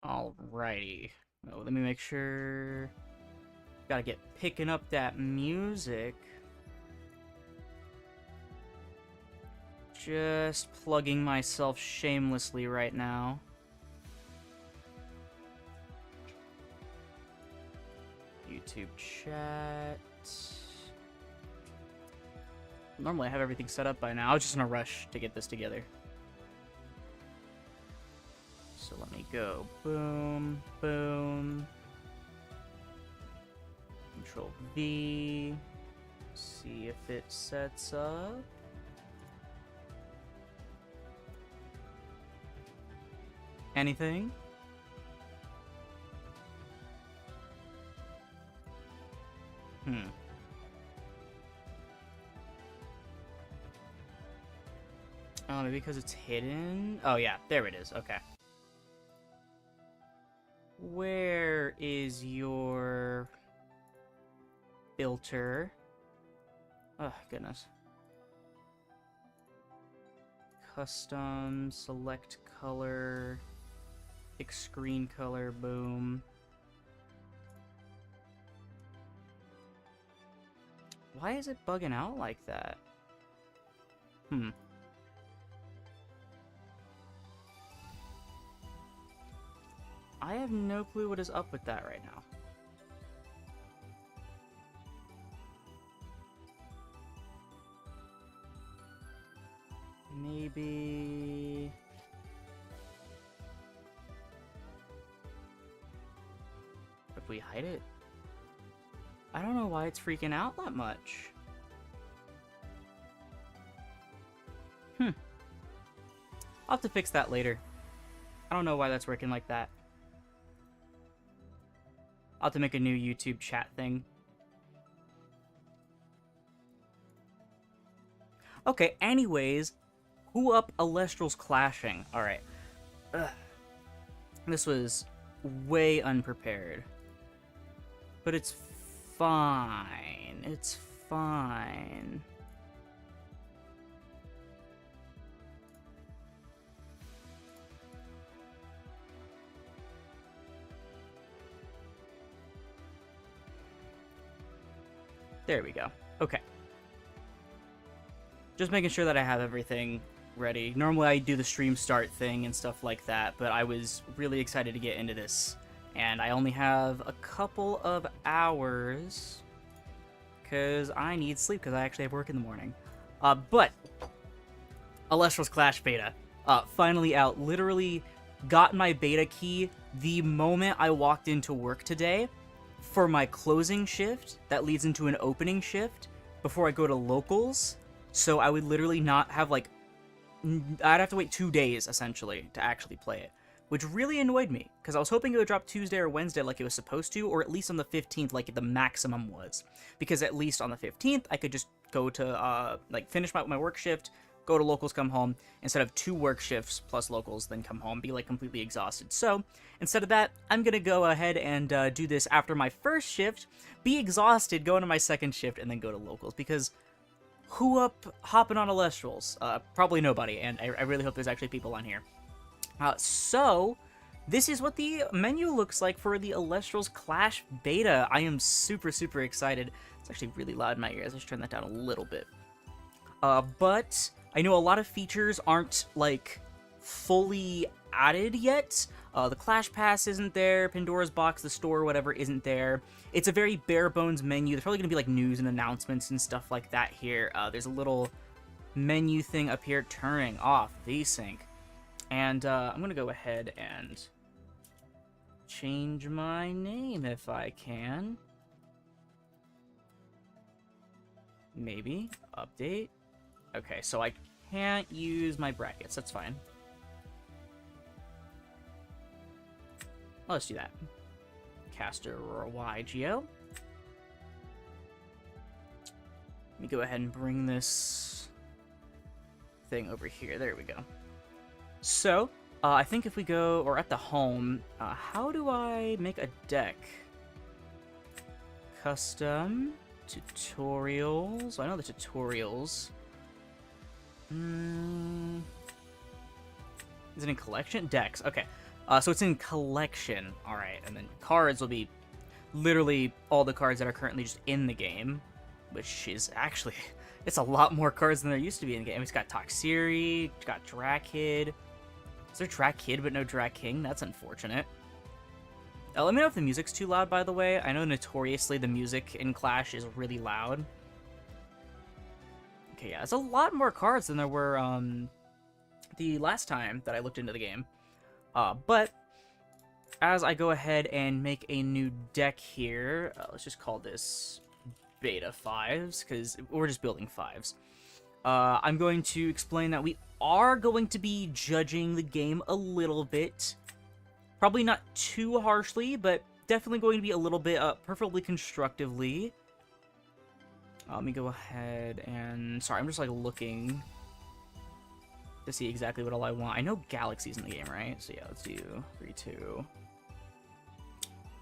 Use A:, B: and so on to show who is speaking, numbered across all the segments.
A: Alrighty. Oh, let me make sure. Gotta get picking up that music. Just plugging myself shamelessly right now. YouTube chat. Normally I have everything set up by now. I was just in a rush to get this together. So let me go. Boom, boom. Control V. See if it sets up. Anything? Oh, maybe because it's hidden? Oh, yeah. There it is. Okay. Where is your filter? Oh, goodness. Custom, select color, pick screen color, boom. Why is it bugging out like that? I have no clue what is up with that right now. Maybe... if we hide it? I don't know why it's freaking out that much. I'll have to fix that later. I don't know why that's working like that. I'll have to make a new YouTube chat thing. Okay, anyways, who up Elestrals clashing? Alright. This was way unprepared. But it's fine. It's fine. There we go. Okay. Just making sure that I have everything ready. Normally I do the stream start thing and stuff like that, but I was really excited to get into this. And I only have a couple of hours because I need sleep because I actually have work in the morning. But Elestrals Clash Beta, finally out. Literally got my beta key the moment I walked into work today for my closing shift that leads into an opening shift before I go to locals. So I would literally not have, like, I'd have to wait 2 days, essentially, to actually play it. Which really annoyed me, because I was hoping it would drop Tuesday or Wednesday like it was supposed to, or at least on the 15th like the maximum was. Because at least on the 15th, I could just go to, finish my work shift, go to locals, come home, instead of 2 work shifts plus locals, then come home, be, like, completely exhausted. So, instead of that, I'm gonna go ahead and do this after my first shift, be exhausted, go into my second shift, and then go to locals, because who up hopping on Elestrals? Probably nobody, and I really hope there's actually people on here. So, this is what the menu looks like for the Elestrals Clash Beta. I am super, super excited. It's actually really loud in my ears. Let's turn that down a little bit. But I know a lot of features aren't, like, fully added yet. The Clash Pass isn't there, Pandora's Box, the store, whatever, isn't there. It's a very bare-bones menu. There's probably going to be, like, news and announcements and stuff like that here. There's a little menu thing up here, turning off VSync. And I'm going to go ahead and change my name if I can. Maybe. Update. Okay, so I can't use my brackets. That's fine. Let's do that. Caster YGO. Let me go ahead and bring this thing over here. There we go. So, I think if we go, or at the home, how do I make a deck? Custom, tutorials. I know the tutorials. Is it in collection? Decks. Okay. So it's in collection. All right, and then cards will be literally all the cards that are currently just in the game, which is actually, it's a lot more cards than there used to be in the game. It's got Toxiri, it's got Drakid. Is there Drakid but no Draking? That's unfortunate. Let me know if the music's too loud, by the way. I know notoriously the music in Clash is really loud. Okay, yeah, it's a lot more cards than there were the last time that I looked into the game. But as I go ahead and make a new deck here, let's just call this Beta 5s, because we're just building 5s. I'm going to explain that we are going to be judging the game a little bit. Probably not too harshly, but definitely going to be a little bit, preferably constructively. Let me go ahead and... Sorry, I'm just, like, looking to see exactly what all I want. I know Galaxy's in the game, right? So, yeah, let's do 3-2.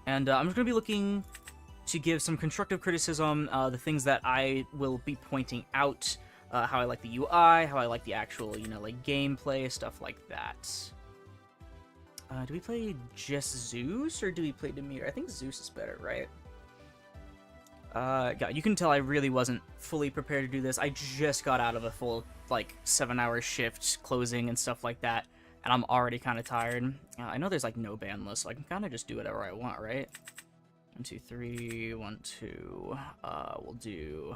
A: And I'm just going to be looking to give some constructive criticism, the things that I will be pointing out, how I like the UI, how I like the actual, you know, like, gameplay, stuff like that. Do we play just Zeus, or do we play Demeter? I think Zeus is better, right? Yeah, you can tell I really wasn't fully prepared to do this. I just got out of a full, like, 7-hour shift closing and stuff like that, and I'm already kind of tired. I know there's, like, no ban list, so I can kind of just do whatever I want, right? 1, 2, 3, 1, 2. We'll do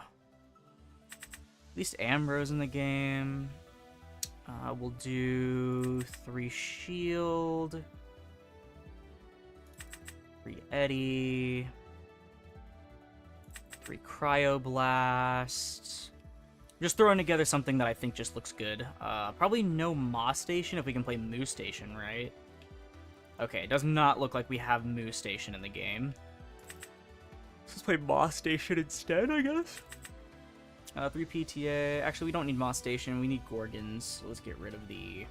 A: at least Ambrose in the game. We'll do 3 Shield, 3 Eddie, 3 Cryoblast. Just throwing together something that I think just looks good. Probably no Moss Station if we can play Moose Station, right? Okay, it does not look like we have Moose Station in the game. Let's play Moss Station instead, I guess. 3 PTA. Actually, we don't need Moss Station. We need Gorgons. So let's get rid of the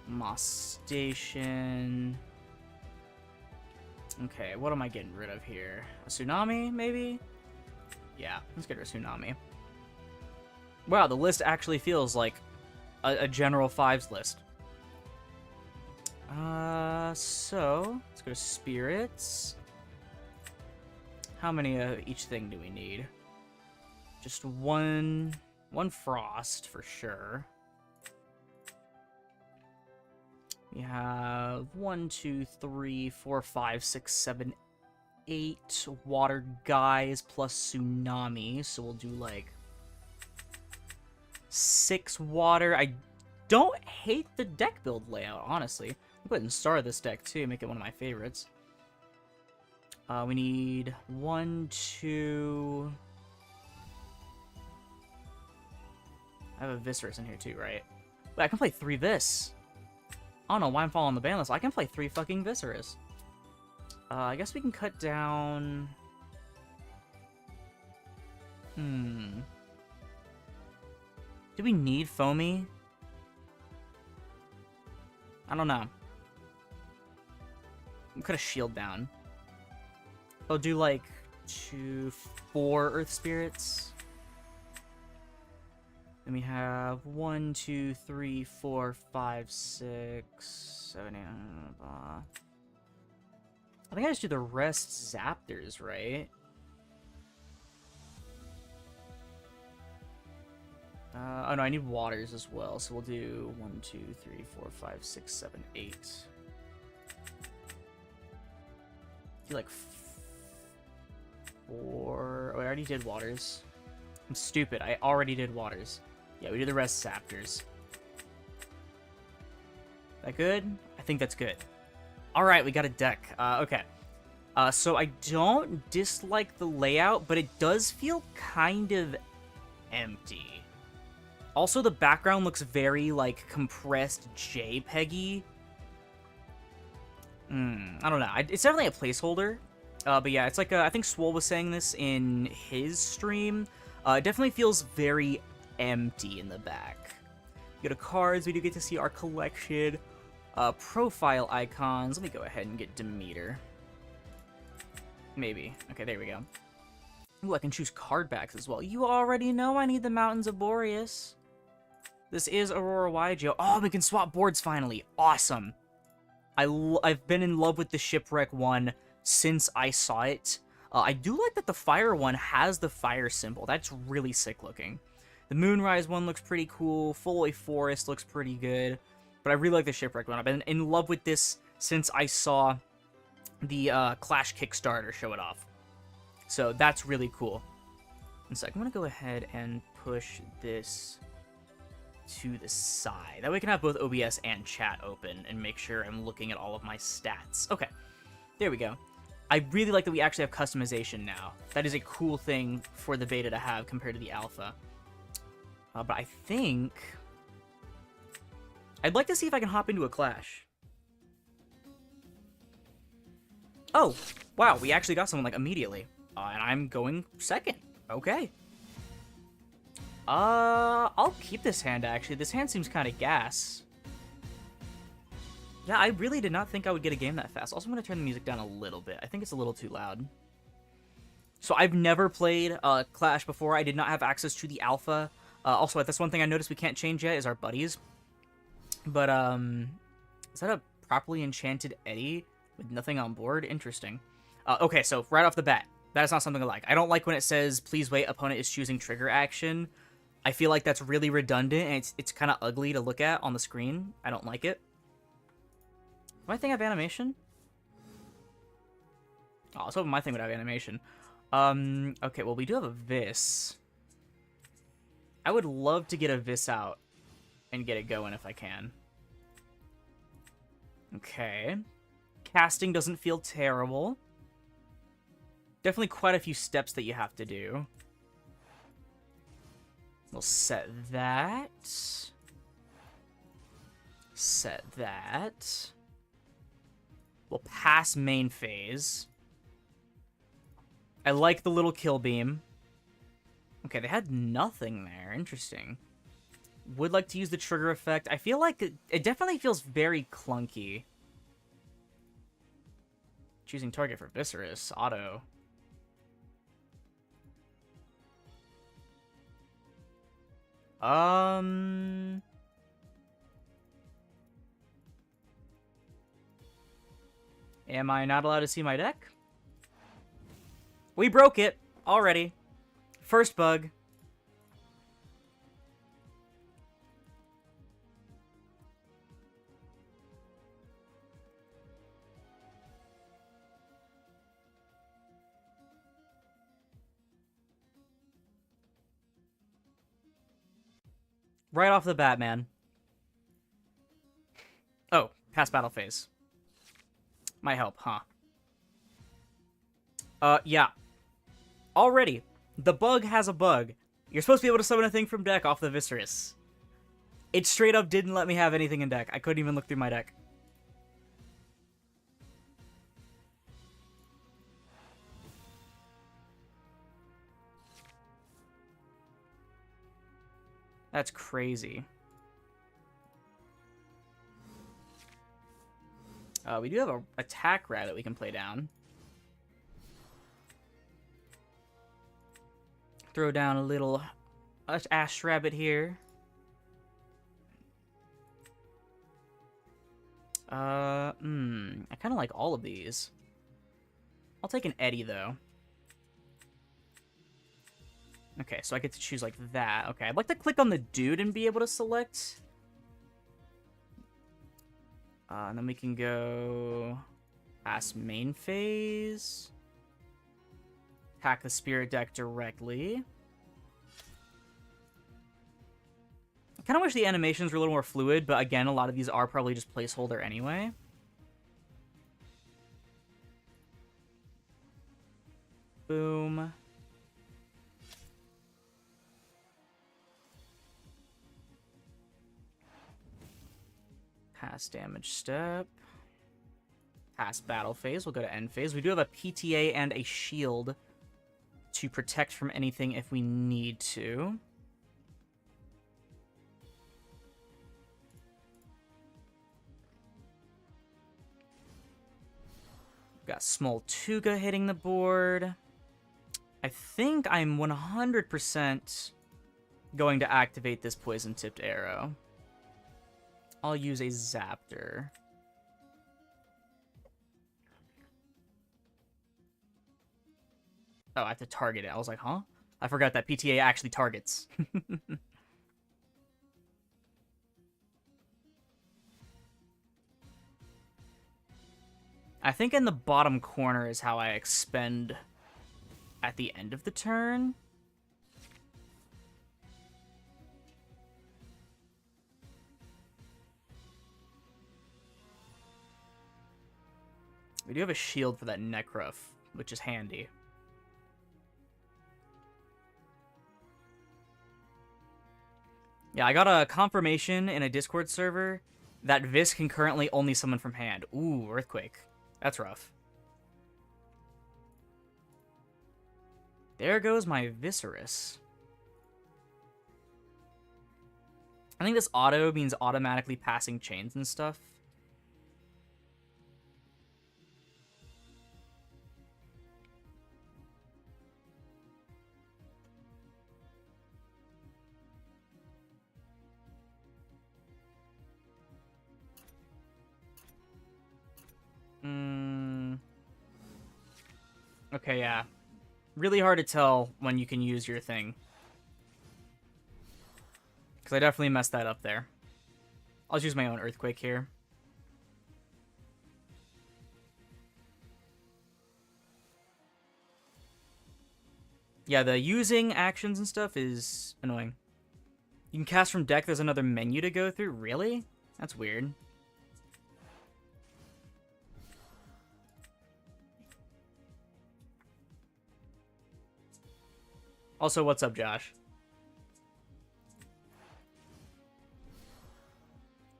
A: Moss Station. Okay, what am I getting rid of here? A Tsunami, maybe? Yeah, let's get rid of Tsunami. Wow, the list actually feels like a general 5s list. So, let's go to Spirits. How many of each thing do we need? Just one Frost, for sure. We have 1, 2, 3, 4, 5, 6, 7, 8 water guys plus Tsunami. So we'll do, like, 6 water. I don't hate the deck build layout, honestly. I'll go ahead and star this deck, too, make it one of my favorites. We need 1, 2... I have a Viscerus in here too, right? Wait, I can play 3 Vis. I don't know why I'm following the ban list. I can play 3 fucking Viscerus. I guess we can cut down... Do we need Foamy? I don't know. We cut a shield down. I'll do like 2, 4 Earth Spirits. Then we have 1, 2, 3, 4, 5, 6, 7, 8, blah. I think I just do the rest Zaptors, right? Oh no, I need waters as well, so we'll do 1, 2, 3, 4, 5, 6, 7, 8. Do like 4. Oh, I already did waters. I'm stupid. I already did waters. Yeah, we do the rest Zaptors. That good? I think that's good. Alright, we got a deck. Okay. So I don't dislike the layout, but it does feel kind of empty. Also, the background looks very, like, compressed JPEG-y. I don't know. It's definitely a placeholder. But yeah, it's like, I think Swole was saying this in his stream. It definitely feels very empty in the back. We go to cards, we do get to see our collection. Profile icons. Let me go ahead and get Demeter. Maybe. Okay, there we go. Ooh, I can choose card backs as well. You already know I need the Mountains of Boreas. This is Aurora Waigeo. Oh, we can swap boards finally. Awesome. I've been in love with the Shipwreck one since I saw it. I do like that the Fire one has the fire symbol. That's really sick looking. The Moonrise one looks pretty cool. Fullway Forest looks pretty good. But I really like the Shipwreck one. I've been in love with this since I saw the Clash Kickstarter show it off. So that's really cool. And so I'm going to go ahead and push this to the side. That way I can have both OBS and chat open and make sure I'm looking at all of my stats. Okay, there we go. I really like that we actually have customization now. That is a cool thing for the beta to have compared to the alpha. But I think I'd like to see if I can hop into a clash. Oh, wow, we actually got someone like immediately. And I'm going second. Okay. I'll keep this hand, actually. This hand seems kind of gas. Yeah, I really did not think I would get a game that fast. Also, I'm going to turn the music down a little bit. I think it's a little too loud. So I've never played Clash before. I did not have access to the alpha. Also, that's one thing I noticed we can't change yet is our buddies. But, is that a properly enchanted Eddie with nothing on board? Interesting. Okay, so right off the bat, that is not something I like. I don't like when it says, please wait, opponent is choosing trigger action. I feel like that's really redundant, and it's kind of ugly to look at on the screen. I don't like it. Do my thing have animation? Oh, I was hoping my thing would have animation. Okay, well, we do have a Vis. I would love to get a Vis out and get it going if I can. Okay. Casting doesn't feel terrible. Definitely quite a few steps that you have to do. We'll set that. Set that. We'll pass main phase. I like the little kill beam. Okay, they had nothing there. Interesting. Would like to use the trigger effect. I feel like it definitely feels very clunky. Choosing target for Viscerus. Auto. Am I not allowed to see my deck? We broke it already. First bug. Right off the bat, man. Oh, past battle phase. Might help, huh? Yeah. Already, the bug has a bug. You're supposed to be able to summon a thing from deck off the Viscerus. It straight up didn't let me have anything in deck. I couldn't even look through my deck. That's crazy. We do have a attack rat that we can play down. Throw down a little Ash Rabbit here. I kind of like all of these. I'll take an Eddie, though. Okay, so I get to choose like that. Okay, I'd like to click on the dude and be able to select. And then we can go past main phase. Attack the spirit deck directly. I kind of wish the animations were a little more fluid, but again, a lot of these are probably just placeholder anyway. Boom. Pass damage step. Pass battle phase. We'll go to end phase. We do have a PTA and a shield to protect from anything if we need to. Got Smoltuga hitting the board. I think I'm 100% going to activate this poison-tipped arrow. I'll use a Zaptor. Oh, I have to target it. I was like, huh? I forgot that PTA actually targets. I think in the bottom corner is how I expend at the end of the turn. We do have a shield for that Necruff, which is handy. Yeah, I got a confirmation in a Discord server that Vis can currently only summon from hand. Ooh, Earthquake. That's rough. There goes my Viscerus. I think this auto means automatically passing chains and stuff. Okay, yeah. Really hard to tell when you can use your thing. Because I definitely messed that up there. I'll just use my own Earthquake here. Yeah, the using actions and stuff is annoying. You can cast from deck, there's another menu to go through? Really? That's weird. Also, what's up, Josh?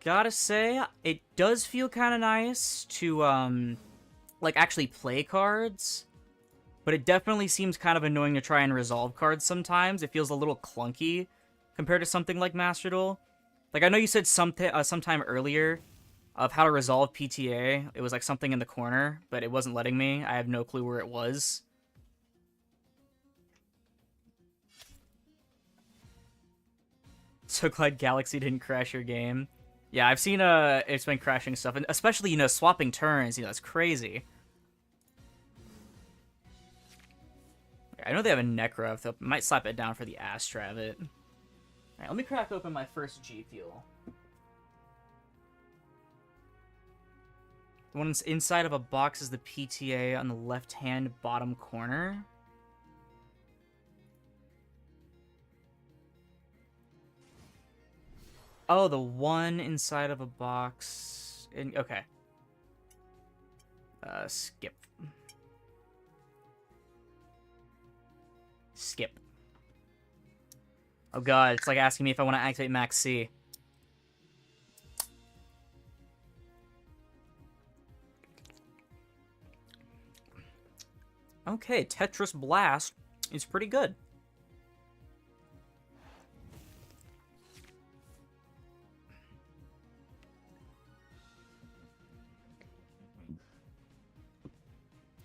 A: Gotta say, it does feel kind of nice to, like, actually play cards. But it definitely seems kind of annoying to try and resolve cards sometimes. It feels a little clunky compared to something like Master Duel. Like, I know you said sometime earlier of how to resolve PTA. It was like something in the corner, but it wasn't letting me. I have no clue where it was. So glad Galaxy didn't crash your game. Yeah, I've seen it's been crashing stuff, and especially, you know, swapping turns, you know, it's crazy. I know they have a Necro, so I might slap it down for the Astravit. Alright, let me crack open my first G Fuel. The one inside of a box is the PTA on the left-hand bottom corner. Oh, the one inside of a box. Okay. Skip. Skip. Oh god, it's like asking me if I want to activate Max C. Okay, Tetris Blast is pretty good.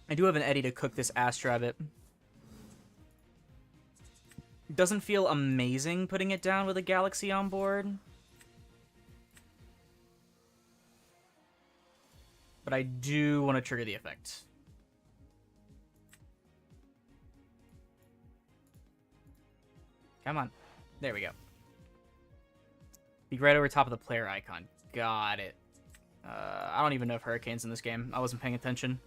A: I do have an Eddie to cook this Astrabbit. Doesn't feel amazing putting it down with a Galaxy on board. But I do want to trigger the effect. Come on. There we go. Be right over top of the player icon. Got it. I don't even know if Hurricane's in this game. I wasn't paying attention.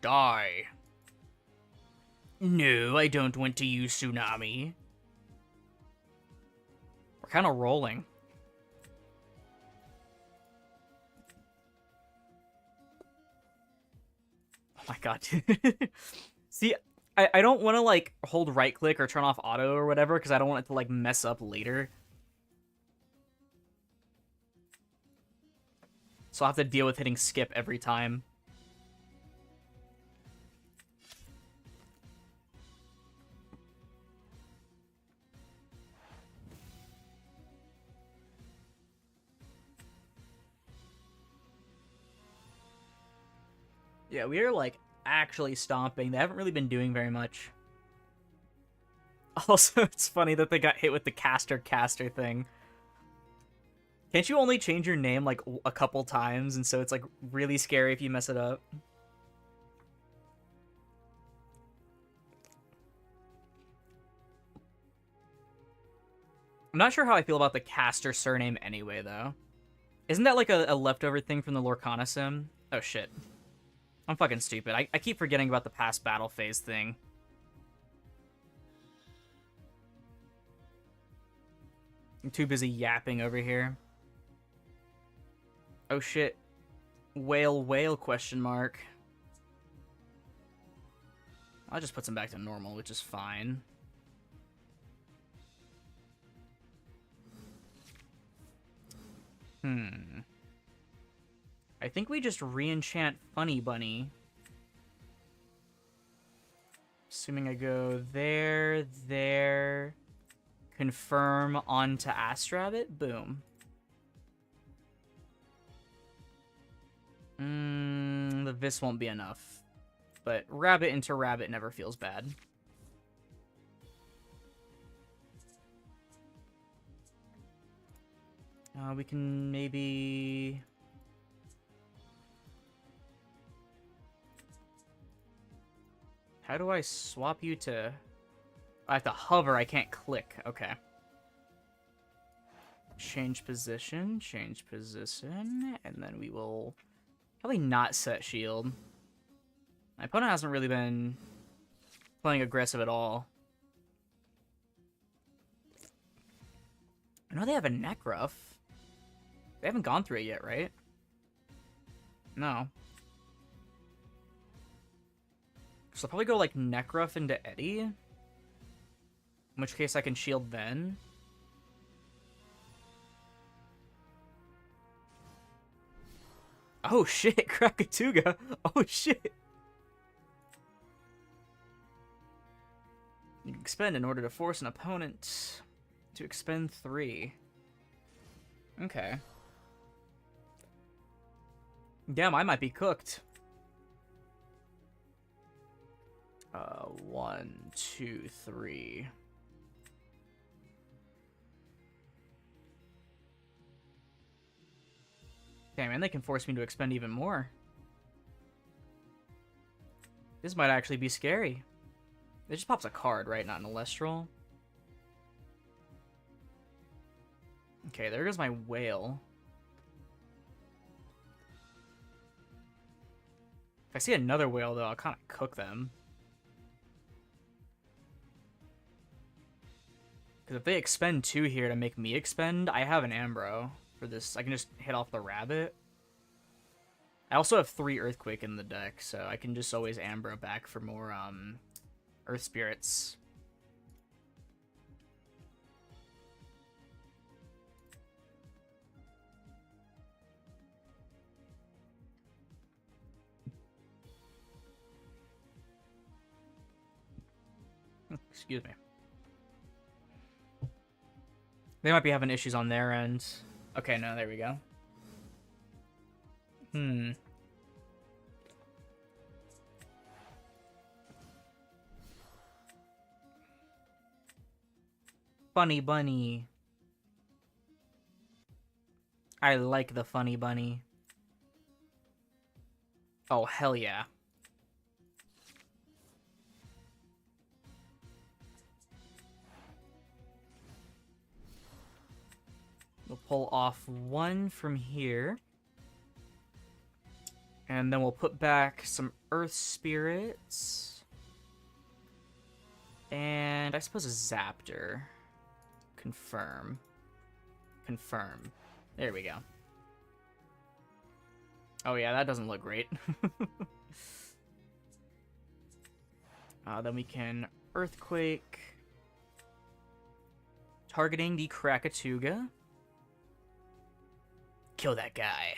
A: Die. No, I don't want to use Tsunami. We're kind of rolling. Oh my god. See, I don't want to, like, hold right-click or turn off auto or whatever, because I don't want it to, like, mess up later. So I'll have to deal with hitting skip every time. Yeah, we are, like, actually stomping. They haven't really been doing very much. Also, it's funny that they got hit with the caster thing. Can't you only change your name like a couple times, and so it's like really scary if you mess it up? I'm not sure how I feel about the caster surname anyway, though. Isn't that like a leftover thing from the Lorcana sim? Oh shit. I'm fucking stupid. I keep forgetting about the past battle phase thing. I'm too busy yapping over here. Oh shit. Whale question mark. I'll just put some back to normal, which is fine. I think we just re-enchant Funny Bunny. Assuming I go there, there, confirm onto Astrabbit, boom. This won't be enough. But rabbit into rabbit never feels bad. We can maybe... How do I swap you to... I have to hover, I can't click. Okay. Change position, and then we will probably not set shield. My opponent hasn't really been playing aggressive at all. I know they have a Necruff. They haven't gone through it yet, right? No. So I'll probably go, like, Necruff into Eddie. In which case I can shield then. Oh, shit. Krakatuga. Oh, shit. You can expend in order to force an opponent to expend 3. Okay. Damn, I might be cooked. 1, 2, 3. Damn, man, they can force me to expend even more. This might actually be scary. It just pops a card, right? Not an Elestral. Okay, there goes my whale. If I see another whale, though, I'll kind of cook them. Because if they expend 2 here to make me expend, I have an Ambro for this. I can just hit off the rabbit. I also have 3 Earthquake in the deck, so I can just always Ambro back for more Earth Spirits. Excuse me. They might be having issues on their end. Okay, no, there we go. Funny Bunny. I like the Funny Bunny. Oh, hell yeah. We'll pull off 1 from here. And then we'll put back some Earth Spirits. And I suppose a Zaptor. Confirm. Confirm. There we go. Oh yeah, that doesn't look great. Then we can Earthquake. Targeting the Krakatuga. Kill that guy.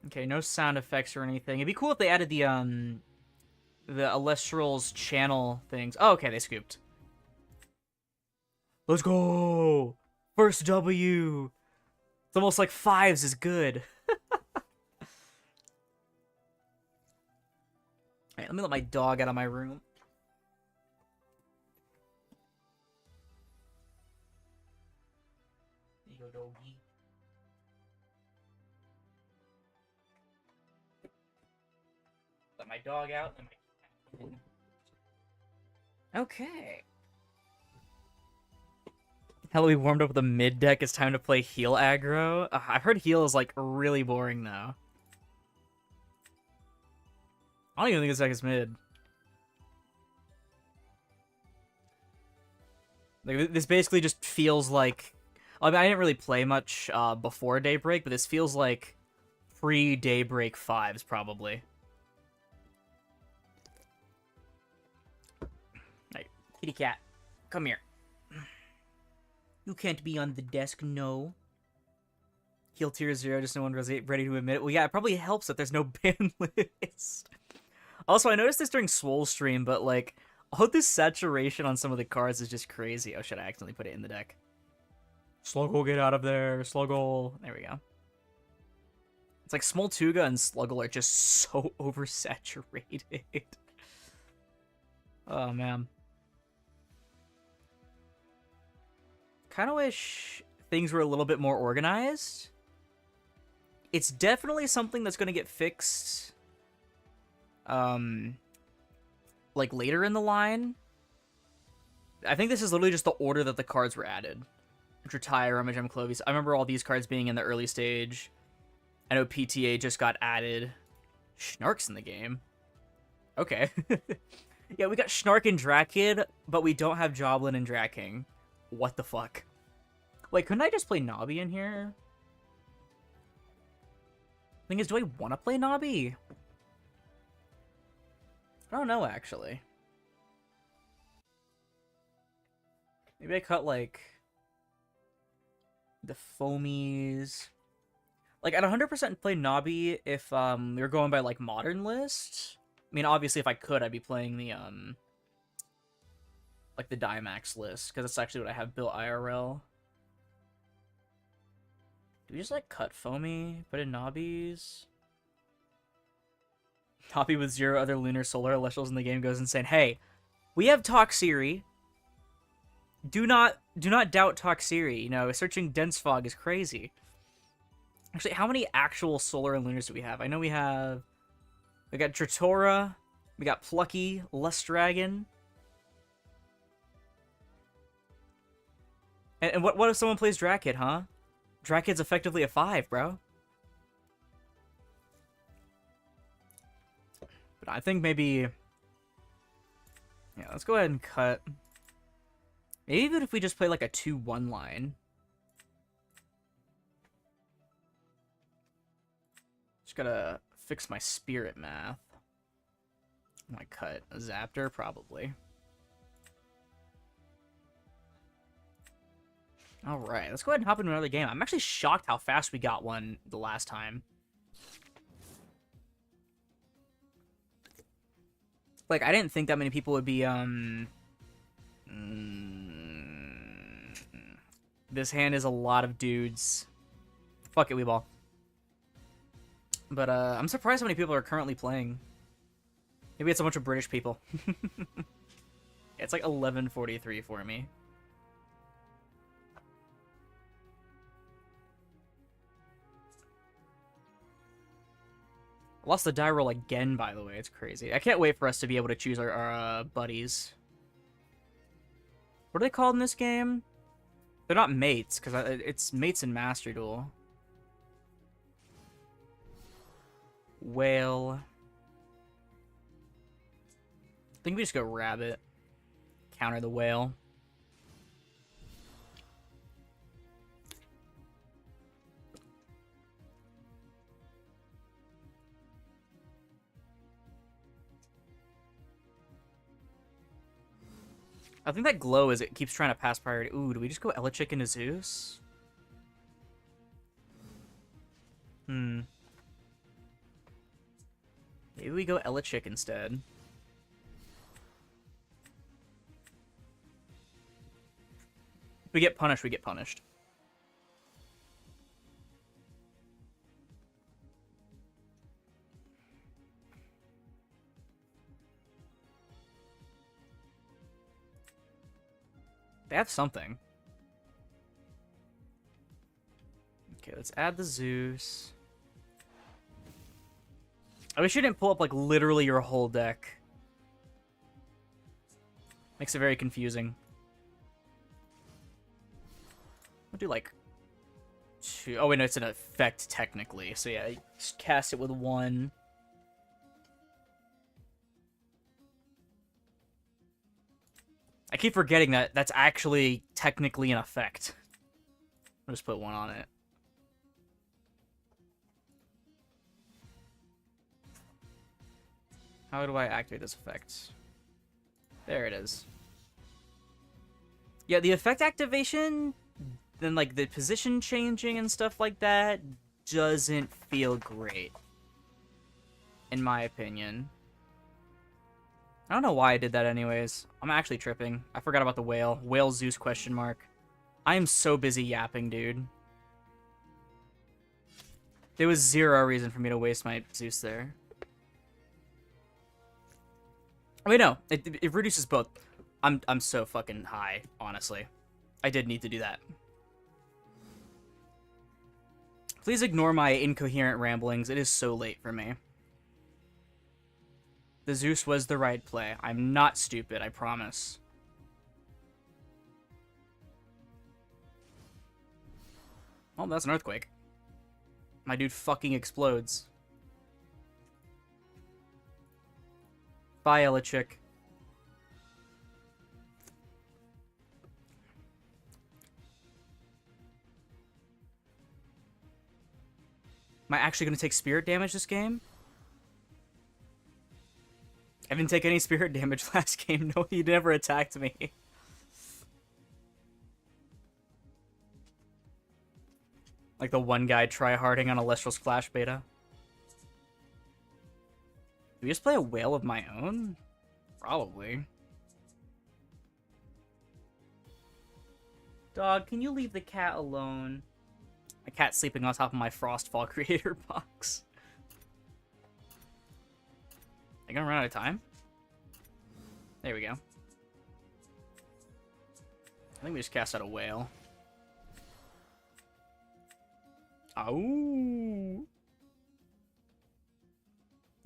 A: Okay, no sound effects or anything. It'd be cool if they added the Elestrals channel things. Oh, okay, they scooped. Let's go! First W! It's almost like 5s is good. Alright, let me let my dog out of my room. little doggy. Let my dog out and my cat in. Okay. Hell, we warmed up with the mid deck. It's time to play heal aggro. I've heard heal is like really boring though. I don't even think this deck is mid. Like, this basically just feels like... I mean, I didn't really play much before Daybreak, but this feels like pre-Daybreak 5s, probably. Hey, kitty cat, come here. You can't be on the desk, no. Heal tier 0, just no one was ready to admit it. Well, yeah, it probably helps that there's no ban list. Also, I noticed this during Swole stream, but, like, all this saturation on some of the cards is just crazy. Oh, shit, I accidentally put it in the deck. Sluggle, get out of there. Sluggle. There we go. It's like Smoltuga and Sluggle are just so oversaturated. Oh, man. Kind of wish things were a little bit more organized. It's definitely something that's going to get fixed, like, later in the line. I think this is literally just the order that the cards were added. Retire, Rummagem, Clovis. I remember all these cards being in the early stage. I know PTA just got added. Schnark's in the game. Okay. Yeah, we got Schnark and Drakid, but we don't have Joblin and Draking. What the fuck? Wait, couldn't I just play Nabi in here? Thing is, do I want to play Nabi? I don't know, actually. Maybe I cut, like, the foamies. Like, I'd 100% play Nabi if we were going by, like, modern list. I mean, obviously, if I could, I'd be playing the, like, the Dimax list, because that's actually what I have built IRL. Do we just, like, cut foamy, put in Nabis? Nabi with 0 other lunar solar Elestrals in the game goes insane. Hey, we have Toxiri. Do not doubt Toxiri. You know, searching dense fog is crazy. Actually, how many actual solar and lunars do we have? I know we got Tritora, we got Plucky, Lust Dragon. And what if someone plays Drakid, huh? Drakid's effectively a 5, bro. But I think maybe... Yeah, let's go ahead and cut. Maybe even if we just play like a 2-1 line. Just gotta fix my spirit math. I might cut a Zaptor, probably. Alright, let's go ahead and hop into another game. I'm actually shocked how fast we got one the last time. Like, I didn't think that many people would be, This hand is a lot of dudes. Fuck it, Weeball. But, I'm surprised how many people are currently playing. Maybe it's a bunch of British people. It's like 11:43 for me. I lost the die roll again, by the way. It's crazy. I can't wait for us to be able to choose our buddies. What are they called in this game? They're not mates, because it's mates in Master Duel. Whale. I think we just go Rabbit. Counter the Whale. I think that glow is it keeps trying to pass priority. Ooh, do we just go Elechick into Zeus? Maybe we go Elechick instead. If we get punished, we get punished. They have something. Okay, let's add the Zeus. I wish you didn't pull up, like, literally your whole deck. Makes it very confusing. I'll do, like, 2. Oh, wait, no, it's an effect, technically. So, yeah, just cast it with 1. I keep forgetting that that's actually technically an effect. I'll just put 1 on it. How do I activate this effect? There it is. Yeah, the effect activation, then, like, the position changing and stuff like that doesn't feel great. In my opinion. I don't know why I did that anyways. I'm actually tripping. I forgot about the whale. Whale Zeus question mark. I am so busy yapping, dude. There was 0 reason for me to waste my Zeus there. Wait, no. It reduces both. I'm so fucking high, honestly. I did need to do that. Please ignore my incoherent ramblings. It is so late for me. The Zeus was the right play. I'm not stupid, I promise. Oh, that's an earthquake. My dude fucking explodes. Bye, Elichick. Am I actually going to take spirit damage this game? I didn't take any spirit damage last game. No, he never attacked me. Like the one guy tryharding on Elestrals Flash Beta. Do we just play a whale of my own? Probably. Dog, can you leave the cat alone? My cat's sleeping on top of my Frostfall creator box. Are you gonna run out of time? There we go. I think we just cast out a whale. Oh.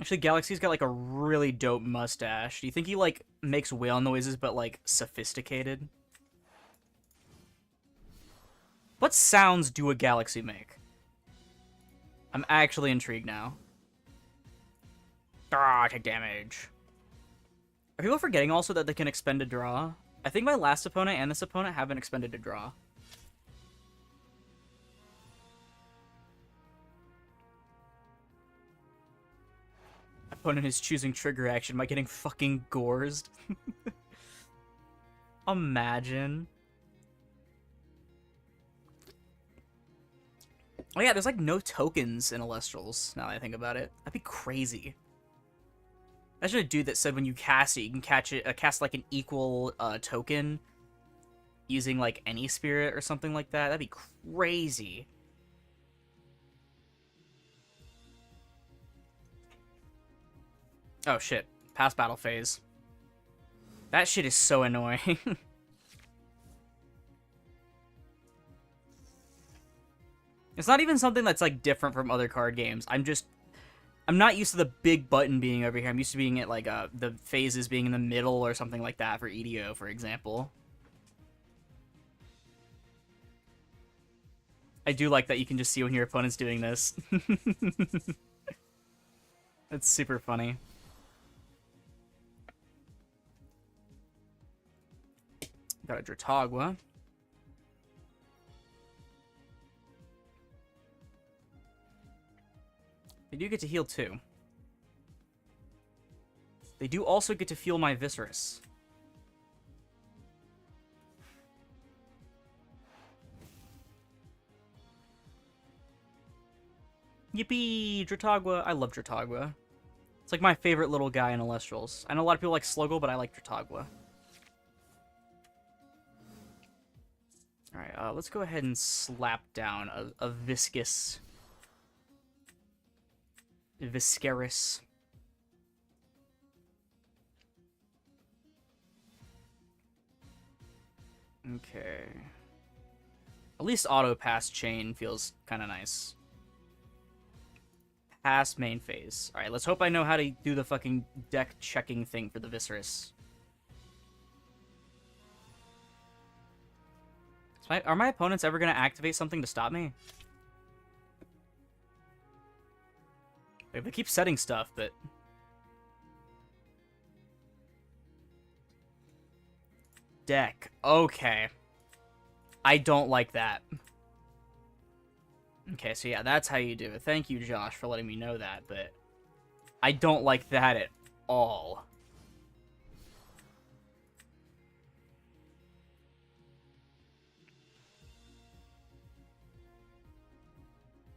A: Actually, Galaxy's got like a really dope mustache. Do you think he like makes whale noises but like sophisticated? What sounds do a Galaxy make? I'm actually intrigued now. Ah, take damage. Are people forgetting also that they can expend a draw? I think my last opponent and this opponent haven't expended a draw. Opponent is choosing trigger action by getting fucking gorsed. Imagine. Oh yeah, there's like no tokens in Elestrals, now that I think about it. That'd be crazy. Imagine a dude that said when you cast it, you can cast like an equal token using like any spirit or something like that. That'd be crazy. Oh shit, past battle phase. That shit is so annoying. It's not even something that's like different from other card games. I'm not used to the big button being over here. I'm used to being at like the phases being in the middle or something like that for EDO, for example. I do like that you can just see when your opponent's doing this. That's super funny. Got a Dratagua. They do get to heal too. They do also get to fuel my Viscerus. Yippee! Dratagua. I love Dratagua. It's like my favorite little guy in Elestrals. I know a lot of people like Sluggle, but I like Dratagua. Alright, let's go ahead and slap down a Viscous... Viscerus. Okay. At least auto pass chain feels kind of nice. Pass main phase. Alright, let's hope I know how to do the fucking deck checking thing for the Viserys. Are my opponents ever going to activate something to stop me? Like, they keep setting stuff, but... Deck. Okay. I don't like that. Okay, so yeah, that's how you do it. Thank you, Josh, for letting me know that, but... I don't like that at all.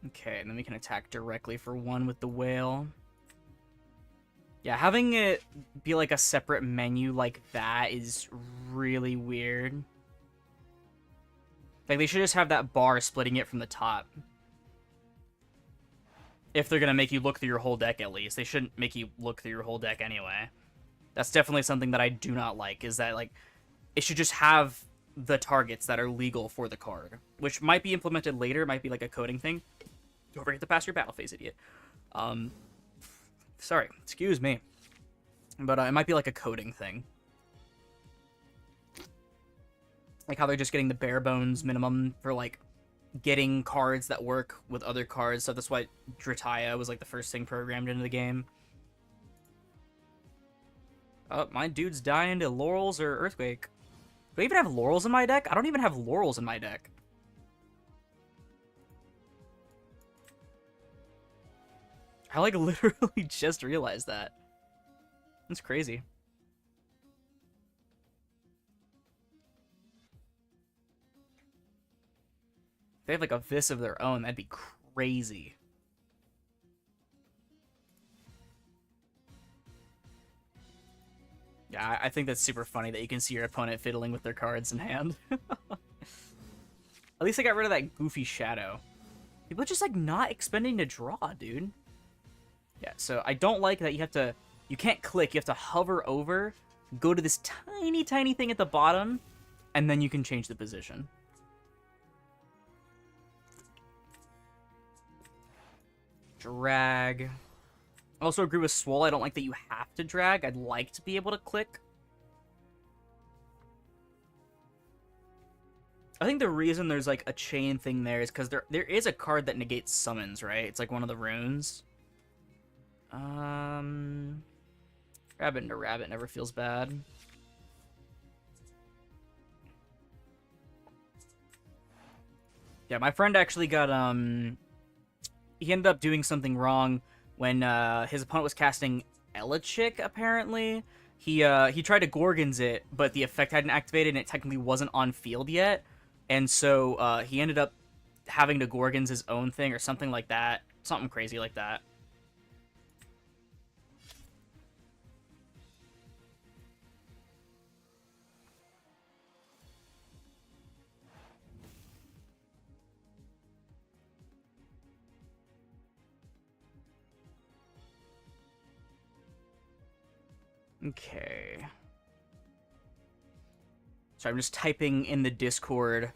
A: Okay, and then we can attack directly for 1 with the whale. Yeah, having it be like a separate menu like that is really weird. Like, they should just have that bar splitting it from the top. If they're gonna make you look through your whole deck, at least. They shouldn't make you look through your whole deck anyway. That's definitely something that I do not like, is that, like, it should just have the targets that are legal for the card. Which might be implemented later, might be like a coding thing. Don't forget to pass your battle phase, idiot. Sorry, excuse me. But it might be like a coding thing. Like how they're just getting the bare bones minimum for, like, getting cards that work with other cards. So that's why Drataya was, like, the first thing programmed into the game. Oh, my dude's dying to Laurels or Earthquake. Do I even have Laurels in my deck? I don't even have Laurels in my deck. I, like, literally just realized that. That's crazy. If they have, like, a Vis of their own, that'd be crazy. Yeah, I think that's super funny that you can see your opponent fiddling with their cards in hand. At least I got rid of that goofy shadow. People are just, like, not expending to draw, dude. Yeah, so I don't like that you can't click, you have to hover over, go to this tiny, tiny thing at the bottom, and then you can change the position. Drag. I also agree with Swole, I don't like that you have to drag, I'd like to be able to click. I think the reason there's, like, a chain thing there is because there is a card that negates summons, right? It's like one of the runes. Rabbit into rabbit never feels bad. Yeah, my friend actually got, he ended up doing something wrong when, his opponent was casting Elachik, apparently. He tried to Gorgons it, but the effect hadn't activated and it technically wasn't on field yet. And so, he ended up having to Gorgons his own thing or something like that. Something crazy like that. Okay. So I'm just typing in the Discord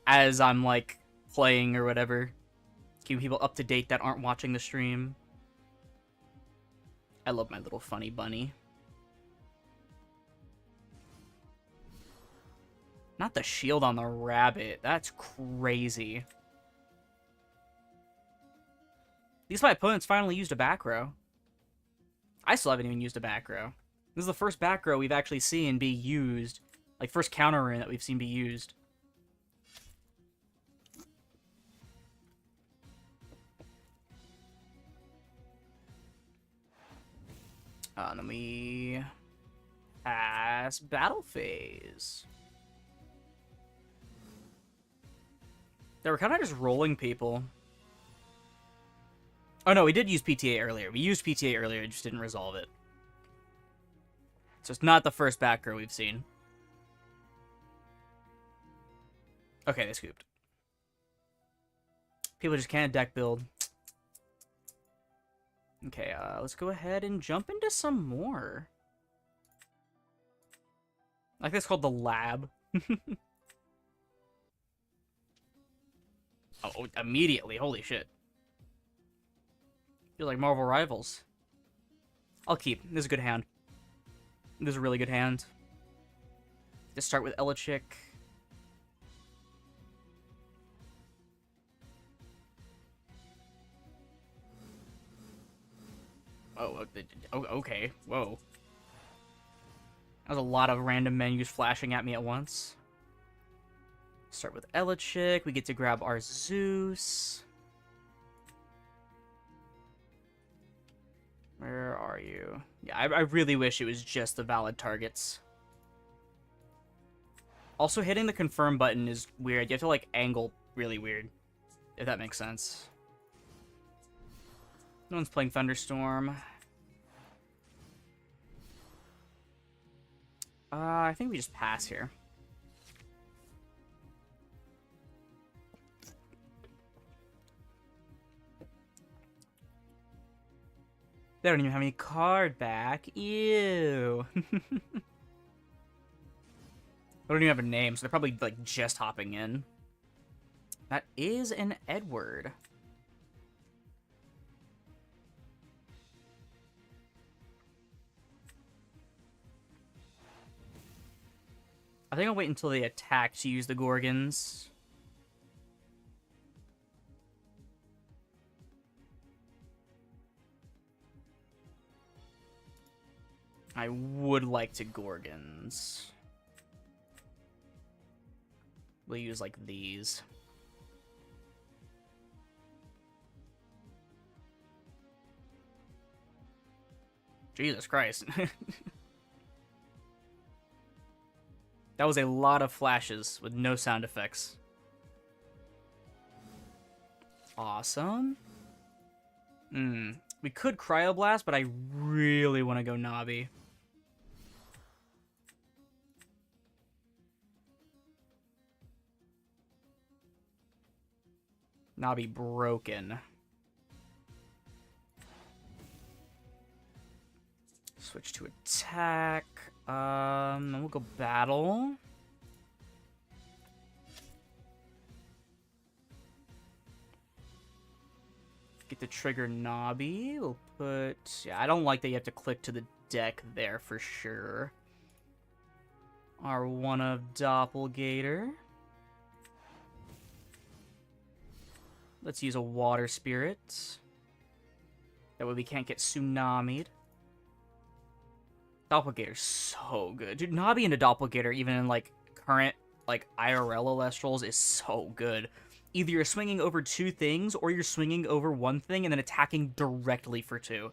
A: as I'm, like, playing or whatever. Keeping people up to date that aren't watching the stream. I love my little funny bunny. Not the shield on the rabbit. That's crazy. At least my opponent's finally used a back row. I still haven't even used a back row. This is the first back row we've actually seen be used. Like, first counter rune that we've seen be used. And then we pass battle phase. They were kind of just rolling people. Oh no, we did use PTA earlier. We used PTA earlier, just didn't resolve it. So it's not the first back row we've seen. Okay, they scooped. People just can't deck build. Okay, let's go ahead and jump into some more. I think it's called the lab. Oh, immediately. Holy shit. Feel like Marvel Rivals. I'll keep. This is a good hand. This is a really good hand. Just start with Elechick. Oh, okay. Whoa. That was a lot of random menus flashing at me at once. Start with Elechick. We get to grab our Zeus. Where are you? Yeah, I really wish it was just the valid targets. Also, hitting the confirm button is weird. You have to, like, angle really weird, if that makes sense. No one's playing Thunderstorm. I think we just pass here. They don't even have any card back. Ew. They don't even have a name, so they're probably, like, just hopping in. That is an Edward. I think I'll wait until they attack to use the Gorgons. I would like to Gorgons. We'll use, like, these. Jesus Christ. That was a lot of flashes with no sound effects. Awesome. We could Cryoblast, but I really want to go Navi. Navi broken. Switch to attack. Then we'll go battle. Get the trigger Navi. We'll put... Yeah, I don't like that you have to click to the deck there for sure. Our one of Doppelgator. Let's use a Water Spirit. That way we can't get tsunami'd. Doppelgator's so good. Dude, Navi into Doppelgator, even in, like, current, like, IRL Elestrals, is so good. Either you're swinging over two things, or you're swinging over one thing and then attacking directly for two.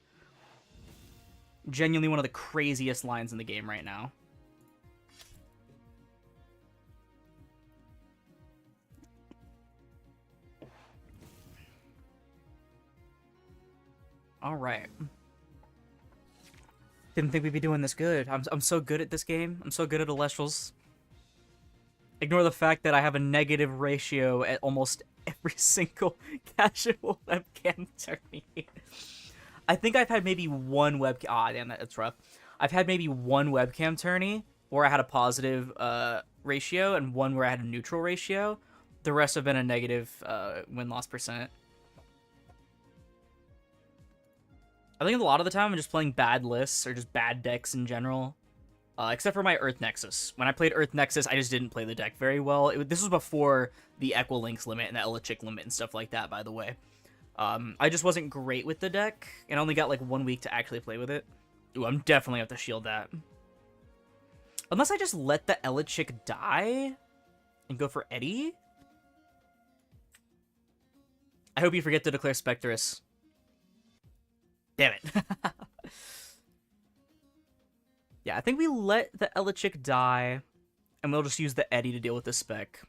A: Genuinely one of the craziest lines in the game right now. Alright. Didn't think we'd be doing this good. I'm so good at this game. I'm so good at Elestrals. Ignore the fact that I have a negative ratio at almost every single casual webcam tourney. I think I've had maybe one webcam... Ah, damn, that's rough. I've had maybe one webcam tourney where I had a positive ratio and one where I had a neutral ratio. The rest have been a negative win-loss percent. I think a lot of the time I'm just playing bad lists or just bad decks in general. Except for my Earth Nexus. When I played Earth Nexus, I just didn't play the deck very well. This was before the Equilinks limit and the Elechick limit and stuff like that, by the way. I just wasn't great with the deck, and only got like 1 week to actually play with it. Ooh, I'm definitely have to shield that. Unless I just let the Elechick die and go for Eddie? I hope you forget to declare Spectrus. Damn it. Yeah, I think we let the Elechick die, and we'll just use the Eddie to deal with the spec.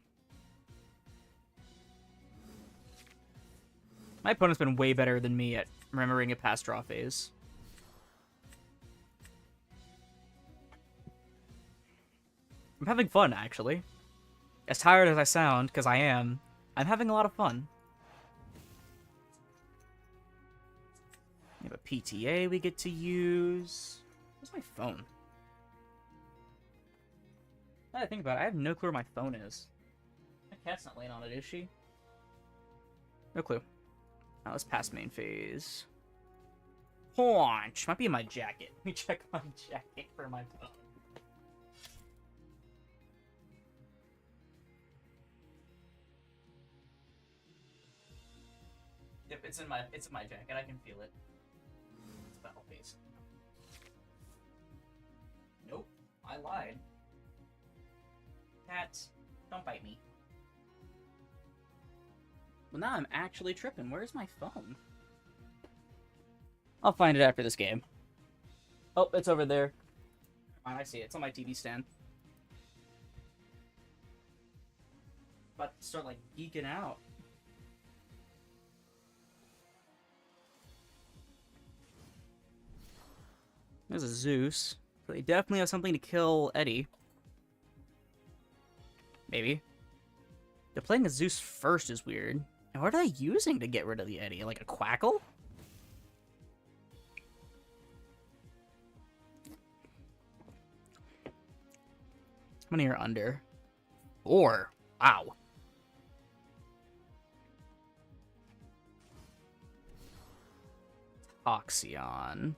A: My opponent's been way better than me at remembering a past draw phase. I'm having fun, actually. As tired as I sound, because I am, I'm having a lot of fun. We have a PTA we get to use. Where's my phone? Now that I think about it, I have no clue where my phone is. My cat's not laying on it, is she? No clue. Now let's pass main phase. Haunch! Might be in my jacket. Let me check my jacket for my phone. Yep, it's in my jacket. I can feel it. It's battle phase. Nope, I lied. Cat, don't bite me. Well, now I'm actually tripping. Where's my phone? I'll find it after this game. Oh, it's over there. I see it. It's on my TV stand. About to start, like, geeking out. There's a Zeus. So they definitely have something to kill Eddie. Maybe. They're playing a Zeus first is weird. And what are they using to get rid of the Eddie? Like a Quackle? How many are under? 4. Wow. Toxion.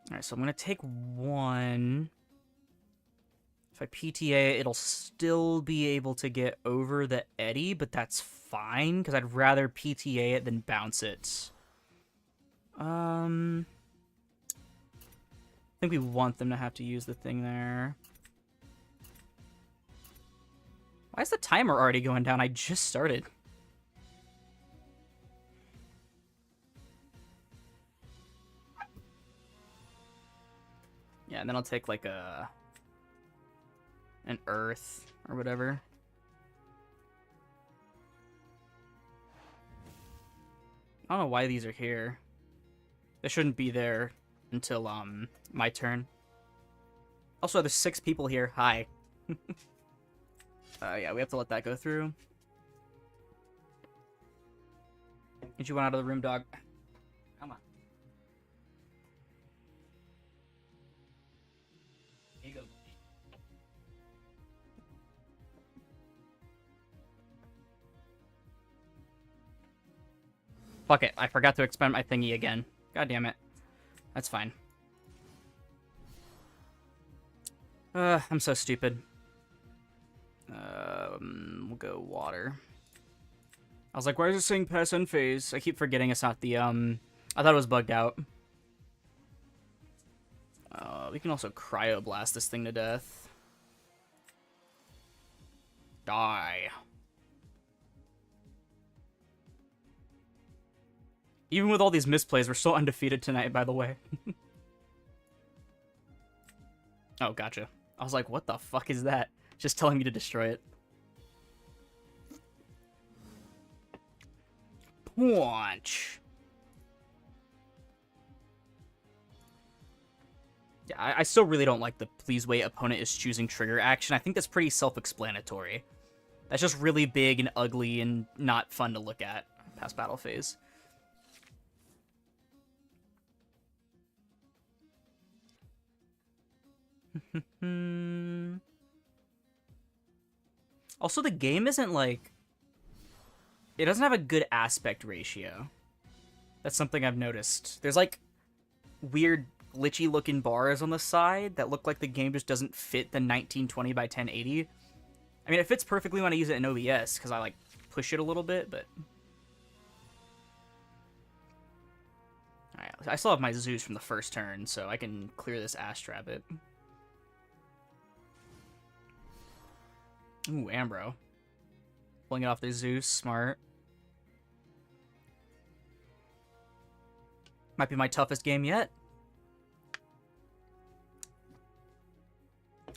A: Alright, so I'm going to take 1. If I PTA, it'll still be able to get over the Eddy, but that's fine, because I'd rather PTA it than bounce it. I think we want them to have to use the thing there. Why is the timer already going down? I just started. Yeah, and then I'll take like an earth or whatever. I don't know why these are here. They shouldn't be there until my turn. Also, there's 6 people here. Hi. Yeah, we have to let that go through. Get you one out of the room, dog. Come on. Here you go. Fuck it, I forgot to expend my thingy again. God damn it. That's fine. I'm so stupid. We'll go water. I was like, why is it saying pass end phase? I keep forgetting it's not the, I thought it was bugged out. We can also cryoblast this thing to death. Die. Even with all these misplays, we're still undefeated tonight, by the way. Oh, gotcha. I was like, what the fuck is that? Just telling me to destroy it. Punch. Yeah, I still really don't like the please wait opponent is choosing trigger action. I think that's pretty self-explanatory. That's just really big and ugly and not fun to look at past battle phase. Also, the game isn't like... It doesn't have a good aspect ratio. That's something I've noticed. There's like weird glitchy looking bars on the side that look like the game just doesn't fit the 1920 by 1080. I mean, it fits perfectly when I use it in OBS because I like push it a little bit, but... Alright, I still have my Zeus from the first turn, so I can clear this Astrabbit. Ooh, Ambro. Pulling it off the Zeus, smart. Might be my toughest game yet.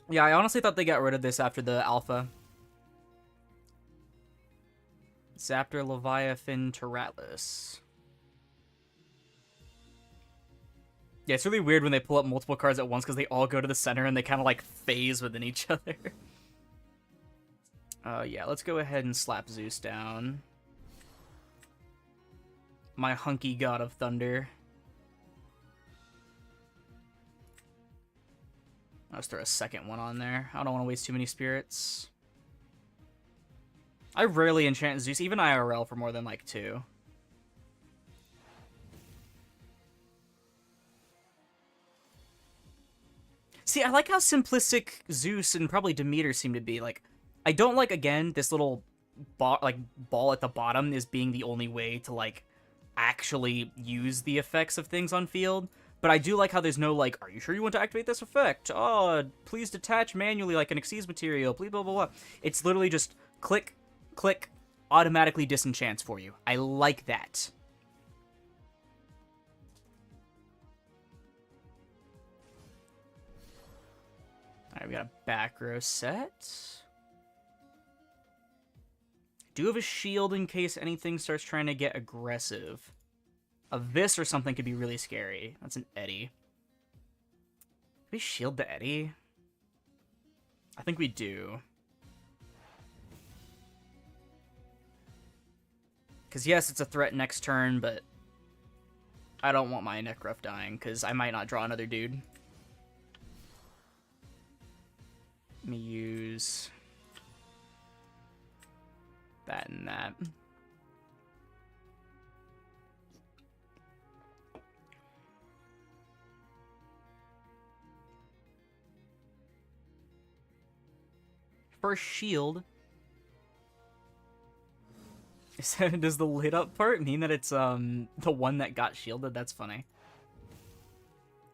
A: Yeah, I honestly thought they got rid of this after the alpha. Zaptor, Leviathan, Tyratlus. Yeah, it's really weird when they pull up multiple cards at once because they all go to the center and they kind of like phase within each other. Yeah, let's go ahead and slap Zeus down. My hunky god of thunder. Let's throw a second one on there. I don't want to waste too many spirits. I rarely enchant Zeus, even IRL, for more than, like, 2. See, I like how simplistic Zeus and probably Demeter seem to be. Like, I don't like, again, this little ball at the bottom is being the only way to, like, actually use the effects of things on field. But I do like how there's no, like, are you sure you want to activate this effect? Oh, please detach manually like an Xyz material, please blah, blah, blah. It's literally just click, click, automatically disenchants for you. I like that. Alright, we got a back row set. Do have a shield in case anything starts trying to get aggressive. A Vis or something could be really scary. That's an Eddy. Can we shield the Eddy? I think we do. Because yes, it's a threat next turn, but I don't want my Necruff dying, because I might not draw another dude. Let me use that and that. First shield. Does the lit up part mean that it's the one that got shielded? That's funny.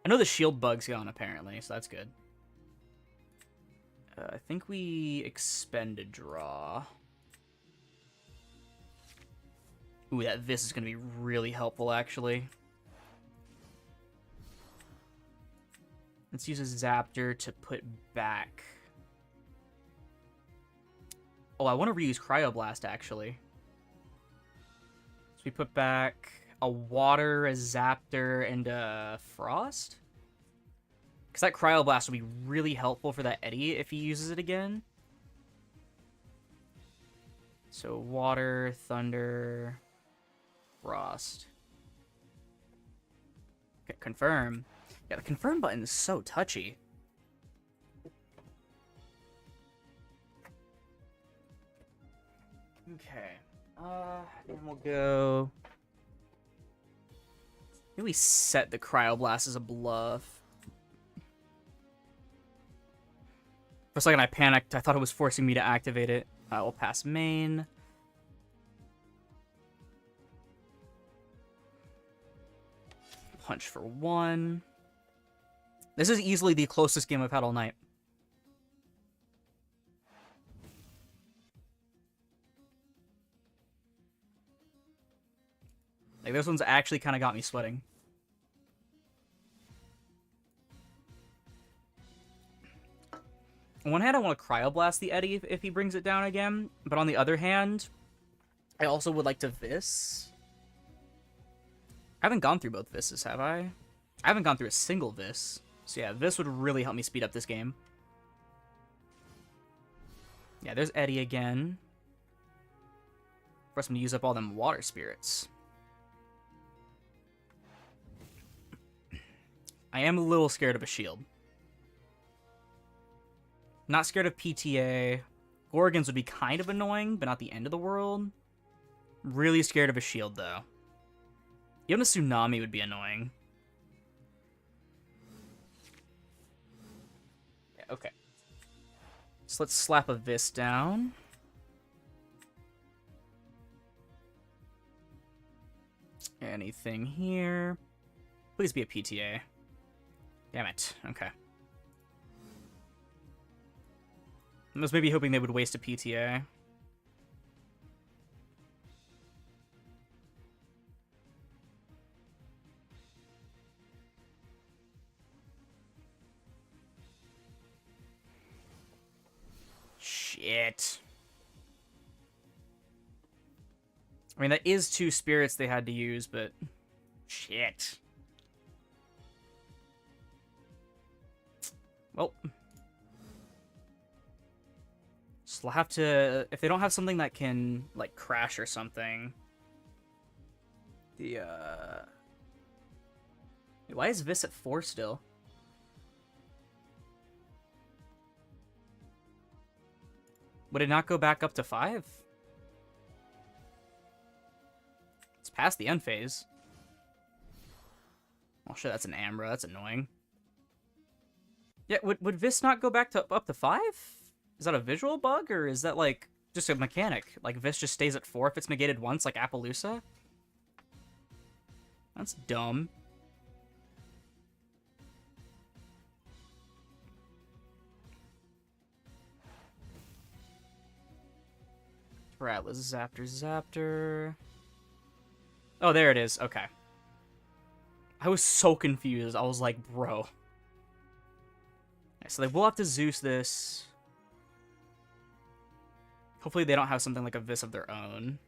A: I know the shield bug's gone apparently, so that's good. I think we expend a draw. Ooh, that Vis is going to be really helpful, actually. Let's use a Zaptor to put back. Oh, I want to reuse Cryoblast, actually. So we put back a Water, a Zaptor, and a Frost? Because that Cryoblast will be really helpful for that Eddy if he uses it again. So Water, Thunder, Frost. Okay, confirm. Yeah, the confirm button is so touchy. Okay. Then we'll go... Maybe we set the Cryoblast as a bluff. For a second I panicked. I thought it was forcing me to activate it. We'll pass main. Punch for 1. This is easily the closest game I've had all night. Like, this one's actually kind of got me sweating. On one hand, I want to Cryoblast the Eddy if he brings it down again. But on the other hand, I also would like to Vis. I haven't gone through both Vis's, have I? I haven't gone through a single Vis. So yeah, Vis would really help me speed up this game. Yeah, there's Eddy again. Force him to use up all them water spirits. I am a little scared of a shield. Not scared of PTA. Gorgons would be kind of annoying, but not the end of the world. Really scared of a shield, though. Even a Tsunami would be annoying. Yeah, okay. So let's slap a Vis down. Anything here? Please be a PTA. Damn it. Okay. I was maybe hoping they would waste a PTA. Shit. I mean, that is 2 spirits they had to use, but... Shit. Well... So I'll have to... If they don't have something that can, like, crash or something... The, Why is Vis at 4 still? Would it not go back up to 5? past the end phase. Oh shit, that's an Ambra. That's annoying. Yeah, would Vis not go back to up to 5? Is that a visual bug, or is that, like, just a mechanic? Like, Vis just stays at 4 if it's negated once, like Appaloosa? That's dumb. Rattlers, Zaptor. Oh, there it is. Okay. I was so confused. I was like, bro. Okay, so they will have to Zeus this. Hopefully they don't have something like a Vis of their own.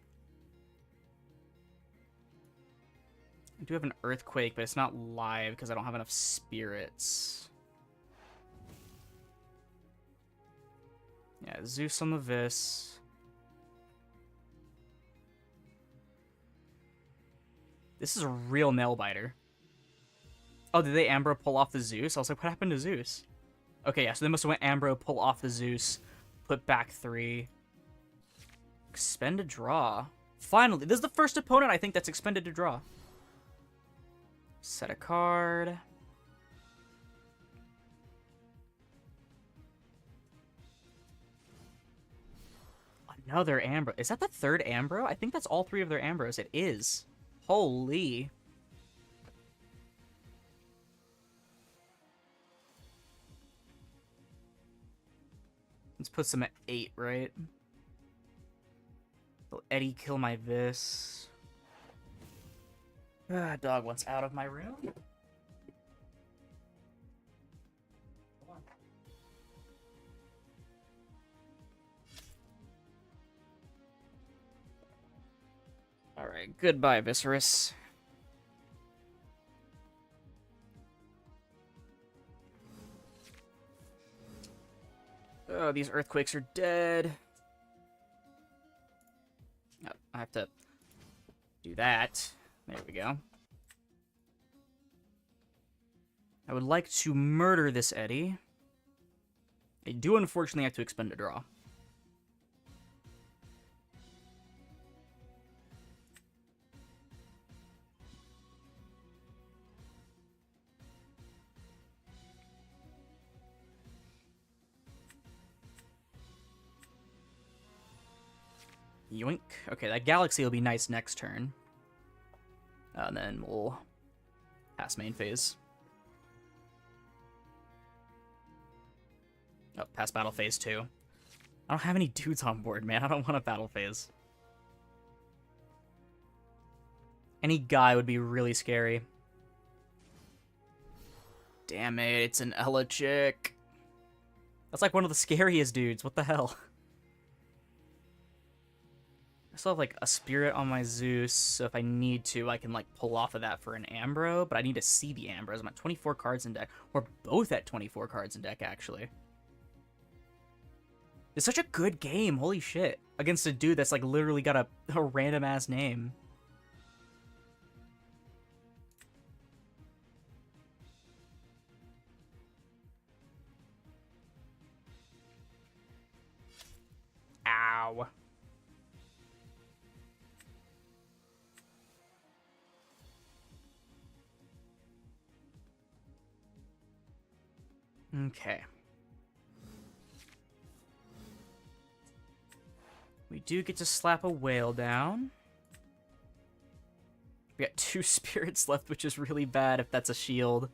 A: I do have an Earthquake, but it's not live because I don't have enough spirits. Yeah, Zeus on the Vis. This is a real nail biter. Oh, did they Ambro pull off the Zeus? I was like, what happened to Zeus? Okay, yeah, so they must have went Ambro, pull off the Zeus, put back 3. Expend a draw. Finally, this is the first opponent I think that's expended to draw. Set a card. Another Ambro. Is that the third Ambro? I think that's all 3 of their Ambros. It is. Holy. Let's put some at 8, right? Will Eddie kill my Vis? Ah, dog wants out of my room. Alright, goodbye, Viserys. Oh, these earthquakes are dead. Oh, I have to do that. There we go. I would like to murder this Eddie. I do unfortunately have to expend a draw. Yoink. Okay, that Galaxy will be nice next turn. And then we'll pass main phase. Oh, pass battle phase 2. I don't have any dudes on board, man. I don't want a battle phase. Any guy would be really scary. Damn it, it's an Ella chick. That's like one of the scariest dudes. What the hell? I still have like a spirit on my Zeus, so if I need to, I can like pull off of that for an Ambro, but I need to see the Ambros. I'm at 24 cards in deck. We're both at 24 cards in deck, actually. It's such a good game, holy shit. Against a dude that's like literally got a random ass name. Ow. Okay. We do get to slap a whale down. We got 2 spirits left, which is really bad if that's a shield.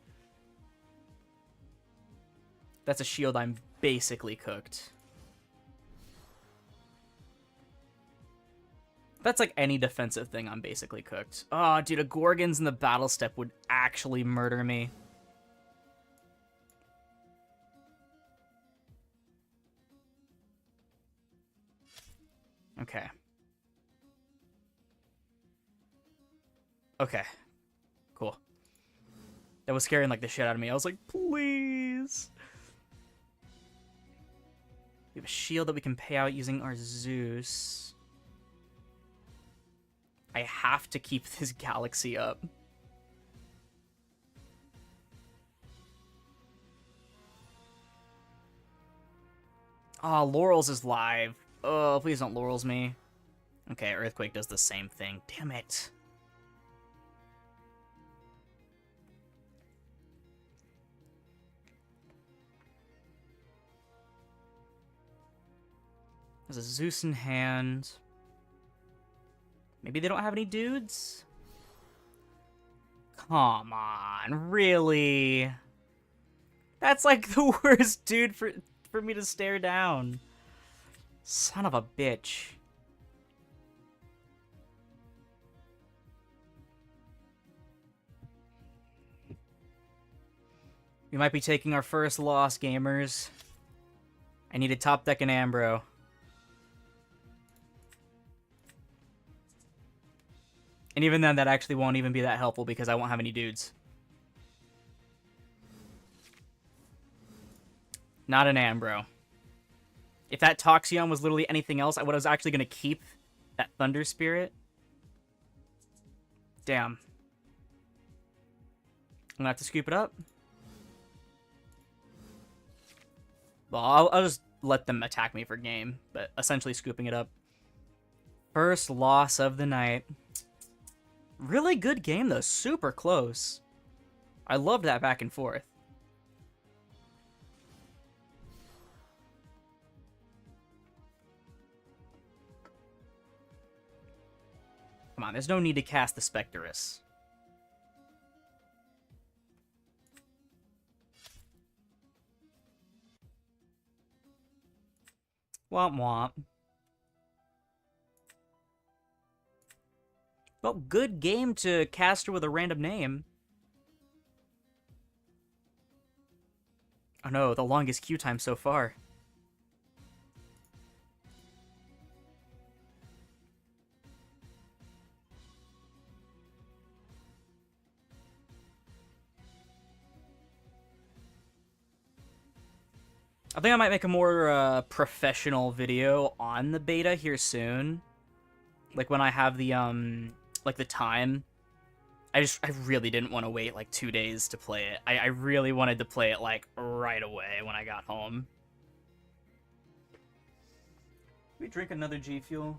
A: If that's a shield, I'm basically cooked. If that's like any defensive thing, I'm basically cooked. Oh, dude, a Gorgons in the battle step would actually murder me. Okay. Okay. Cool. That was scaring like the shit out of me. I was like, please. We have a shield that we can pay out using our Zeus. I have to keep this Galaxy up. Oh, Laurels is live. Oh, please don't Laurels me. Okay, Earthquake does the same thing. Damn it. There's a Zeus in hand. Maybe they don't have any dudes? Come on, really? That's like the worst dude for me to stare down. Son of a bitch. We might be taking our first loss, gamers. I needed top deck and Ambro. And even then, that actually won't even be that helpful because I won't have any dudes. Not an Ambro. If that Toxion was literally anything else, I was actually going to keep that Thunder Spirit. Damn. I'm going to have to scoop it up. Well, I'll just let them attack me for game, but essentially scooping it up. First loss of the night. Really good game, though. Super close. I loved that back and forth. Come on, there's no need to cast the Spectrus. Womp womp. Well, good game to cast her with a random name. Oh no, the longest queue time so far. I think I might make a more professional video on the beta here soon. Like when I have the like the time. I really didn't want to wait like 2 days to play it. I really wanted to play it like right away when I got home. Can we drink another G Fuel?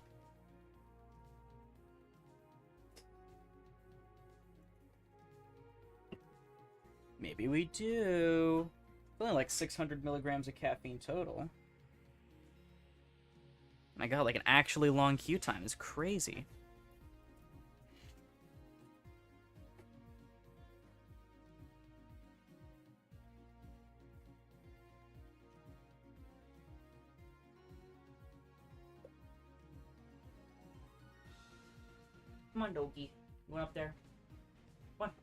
A: Maybe we do. Only like 600 milligrams of caffeine total. My god, like an actually long queue time is crazy. Come on, Doki. You going up there? Come on.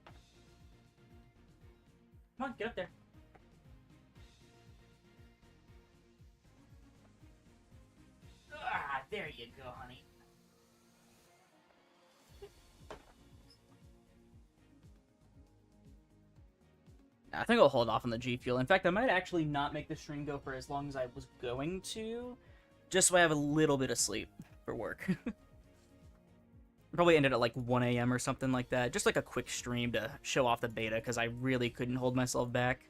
A: Come on, get up there. Ah, there you go, honey. I think I'll hold off on the G Fuel. In fact, I might actually not make the stream go for as long as I was going to, just so I have a little bit of sleep for work. Probably ended at like 1 a.m. or something like that. Just like a quick stream to show off the beta, because I really couldn't hold myself back.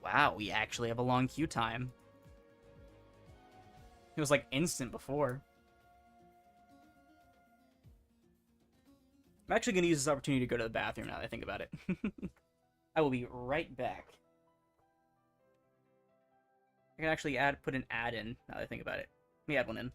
A: Wow, we actually have a long queue time. It was like instant before. I'm actually going to use this opportunity to go to the bathroom now that I think about it. I will be right back. I can actually put an ad in now that I think about it. Let me add one in.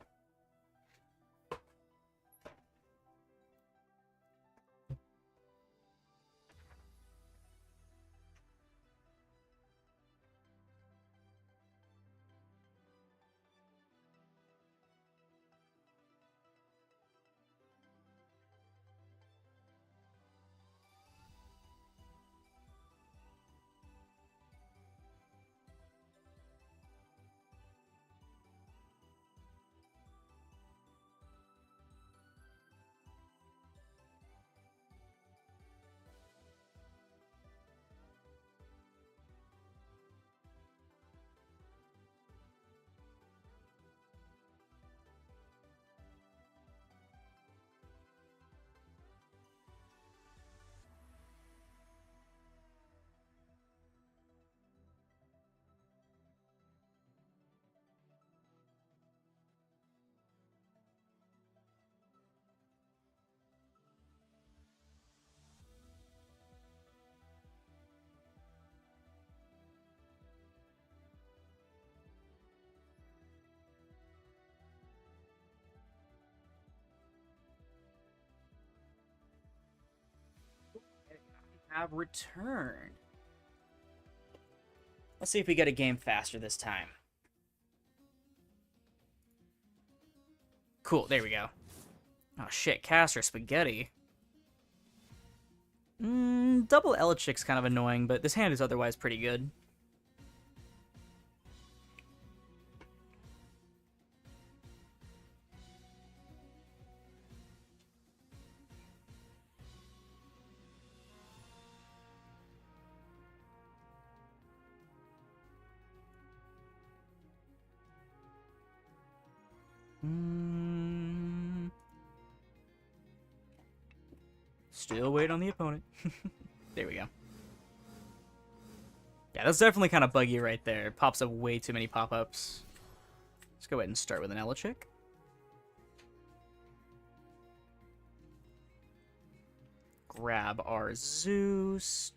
A: have returned. Let's see if we get a game faster this time. Cool, there we go. Oh shit, Caster Spaghetti. Double Elichic's kind of annoying, but this hand is otherwise pretty good. Still wait on the opponent. There we go. Yeah, that's definitely kind of buggy right there. It pops up way too many pop-ups. Let's go ahead and start with an Elichick. Grab our Zeus.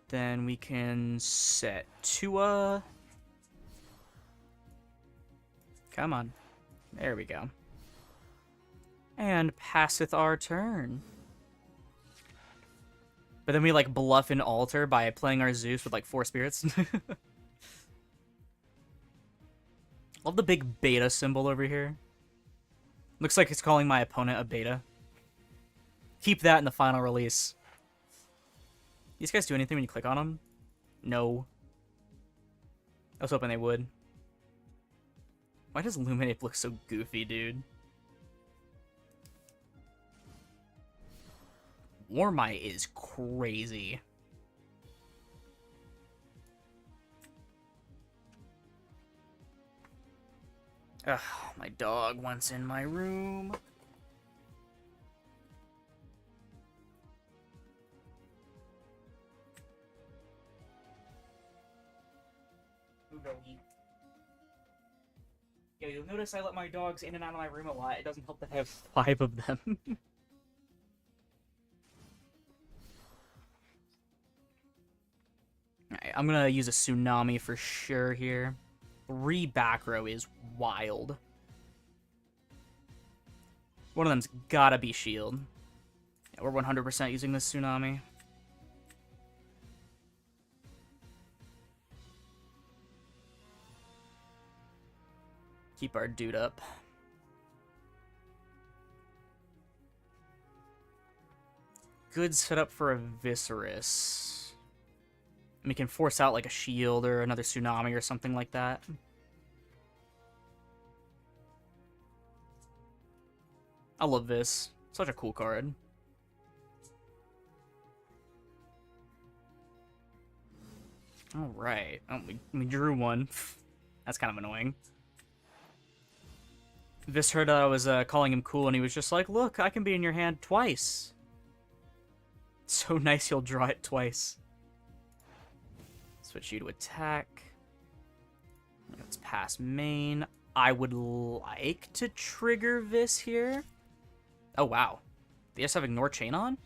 A: Then we can set Tua. Come on. There we go. And passeth our turn. But then we, like, bluff an altar by playing our Zeus with, like, 4 spirits. Love the big beta symbol over here. Looks like it's calling my opponent a beta. Keep that in the final release. These guys do anything when you click on them? No. I was hoping they would. Why does Luminate look so goofy, dude? Warmite is crazy. Ugh, my dog wants in my room. Yeah, you'll notice I let my dogs in and out of my room a lot. It doesn't help that I have 5 of them. Alright, I'm gonna use a Tsunami for sure here. 3 back row is wild. One of them's gotta be shield. Yeah, we're 100% using this Tsunami. Keep our dude up. Good setup for a Viscerus. We can force out like a shield or another Tsunami or something like that. I love this. Such a cool card. Alright. Oh, we drew one. That's kind of annoying. Vis heard I was calling him cool, and he was just like, look, I can be in your hand twice. So nice you'll draw it twice. Switch you to attack. Let's pass main. I would like to trigger Vis here. Oh, wow. They just have Ignore Chain on?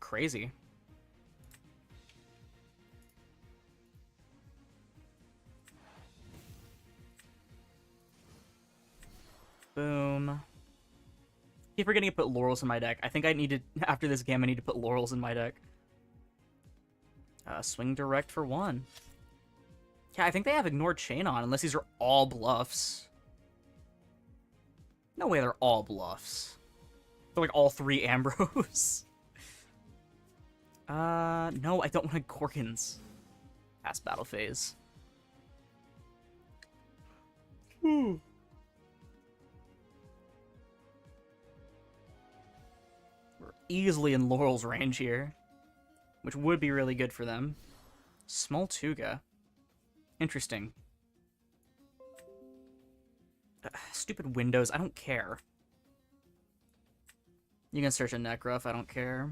A: Crazy. Boom. Keep forgetting to put Laurels in my deck. I think I need to, after this game, I need to put Laurels in my deck. Swing Direct for 1. Yeah, I think they have Ignore Chain on, unless these are all bluffs. No way they're all bluffs. They're like all 3 Ambrose. No, I don't want Gorgons. Past battle phase. We're easily in Laurel's range here, which would be really good for them. Small Tuga. Interesting. Stupid windows, I don't care. You can search a Necruff, I don't care.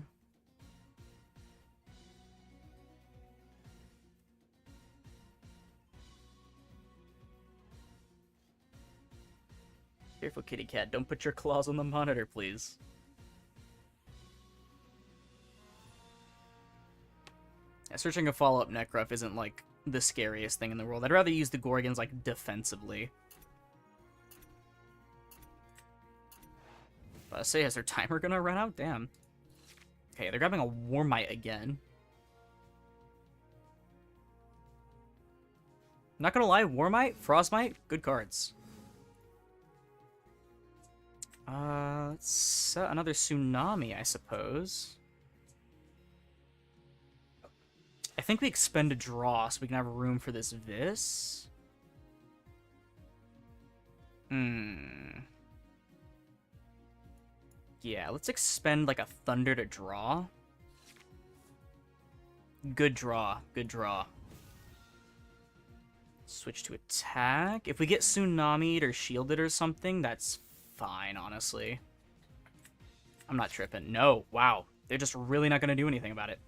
A: Careful, kitty cat. Don't put your claws on the monitor, please. Yeah, searching a follow-up Necruff isn't, like, the scariest thing in the world. I'd rather use the Gorgons, like, defensively. Say, is their timer gonna run out? Damn. Okay, they're grabbing a Warmite again. Not gonna lie, Warmite, Frostmite, good cards. Let's set another Tsunami, I suppose. I think we expend a draw so we can have room for this Vis. Yeah, let's expend like a Thunder to draw. Good draw, good draw. Switch to attack. If we get Tsunami'd or shielded or something, that's fine, honestly. I'm not tripping. No, wow. They're just really not going to do anything about it.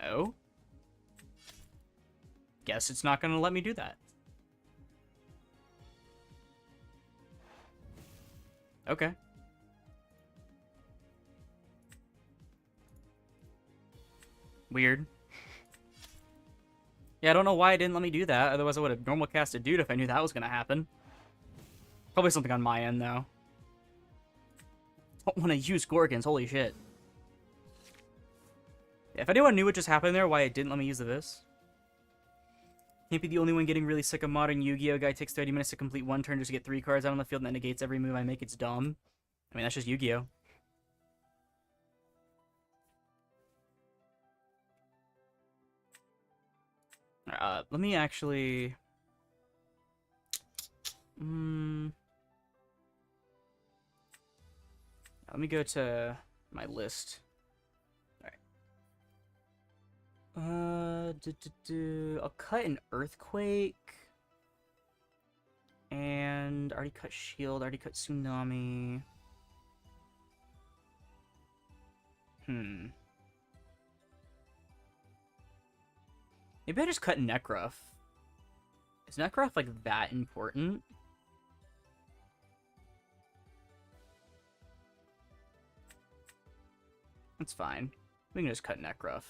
A: Oh? Guess it's not going to let me do that. Okay. Weird. Yeah, I don't know why it didn't let me do that. Otherwise, I would have normal casted Dude if I knew that was going to happen. Probably something on my end, though. I don't want to use Gorgons. Holy shit. Yeah, if anyone knew what just happened there, why it didn't let me use the Vis. Can't be the only one getting really sick of modern Yu-Gi-Oh! Guy takes 30 minutes to complete one turn just to get 3 cards out on the field and that negates every move I make. It's dumb. I mean, that's just Yu-Gi-Oh! Let me actually... Let me go to my list. Alright. I'll cut an Earthquake. And already cut Shield, already cut Tsunami. Maybe I just cut Nekruff. Is Nekruff, like, that important? That's fine. We can just cut Nekruff.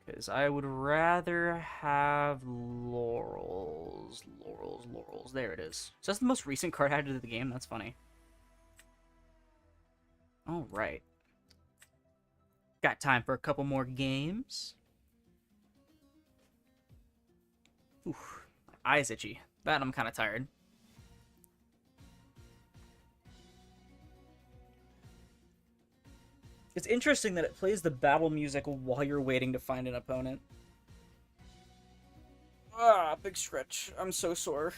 A: Because I would rather have Laurels. Laurels. There it is. So that's the most recent card added to the game? That's funny. Alright. Got time for a couple more games. Oof. My eyes itchy. That I'm kind of tired. It's interesting that it plays the battle music while you're waiting to find an opponent. Ah, big stretch. I'm so sore.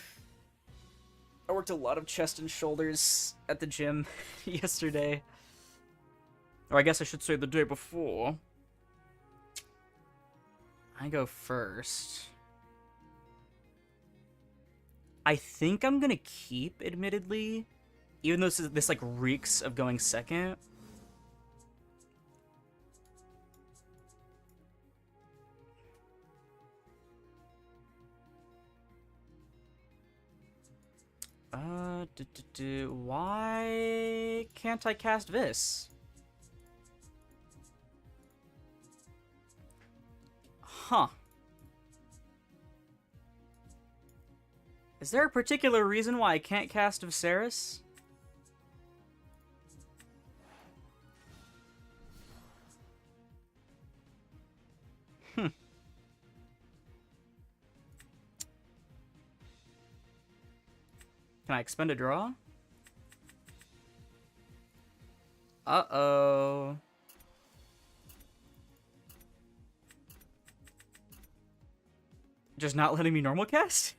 A: I worked a lot of chest and shoulders at the gym yesterday. Or I guess I should say the day before. I go first. I think I'm gonna keep, admittedly. Even though this like reeks of going second. Why can't I cast Vis? Huh. Is there a particular reason why I can't cast Viserys? Hmm. Can I expend a draw? Uh-oh. Just not letting me normal cast?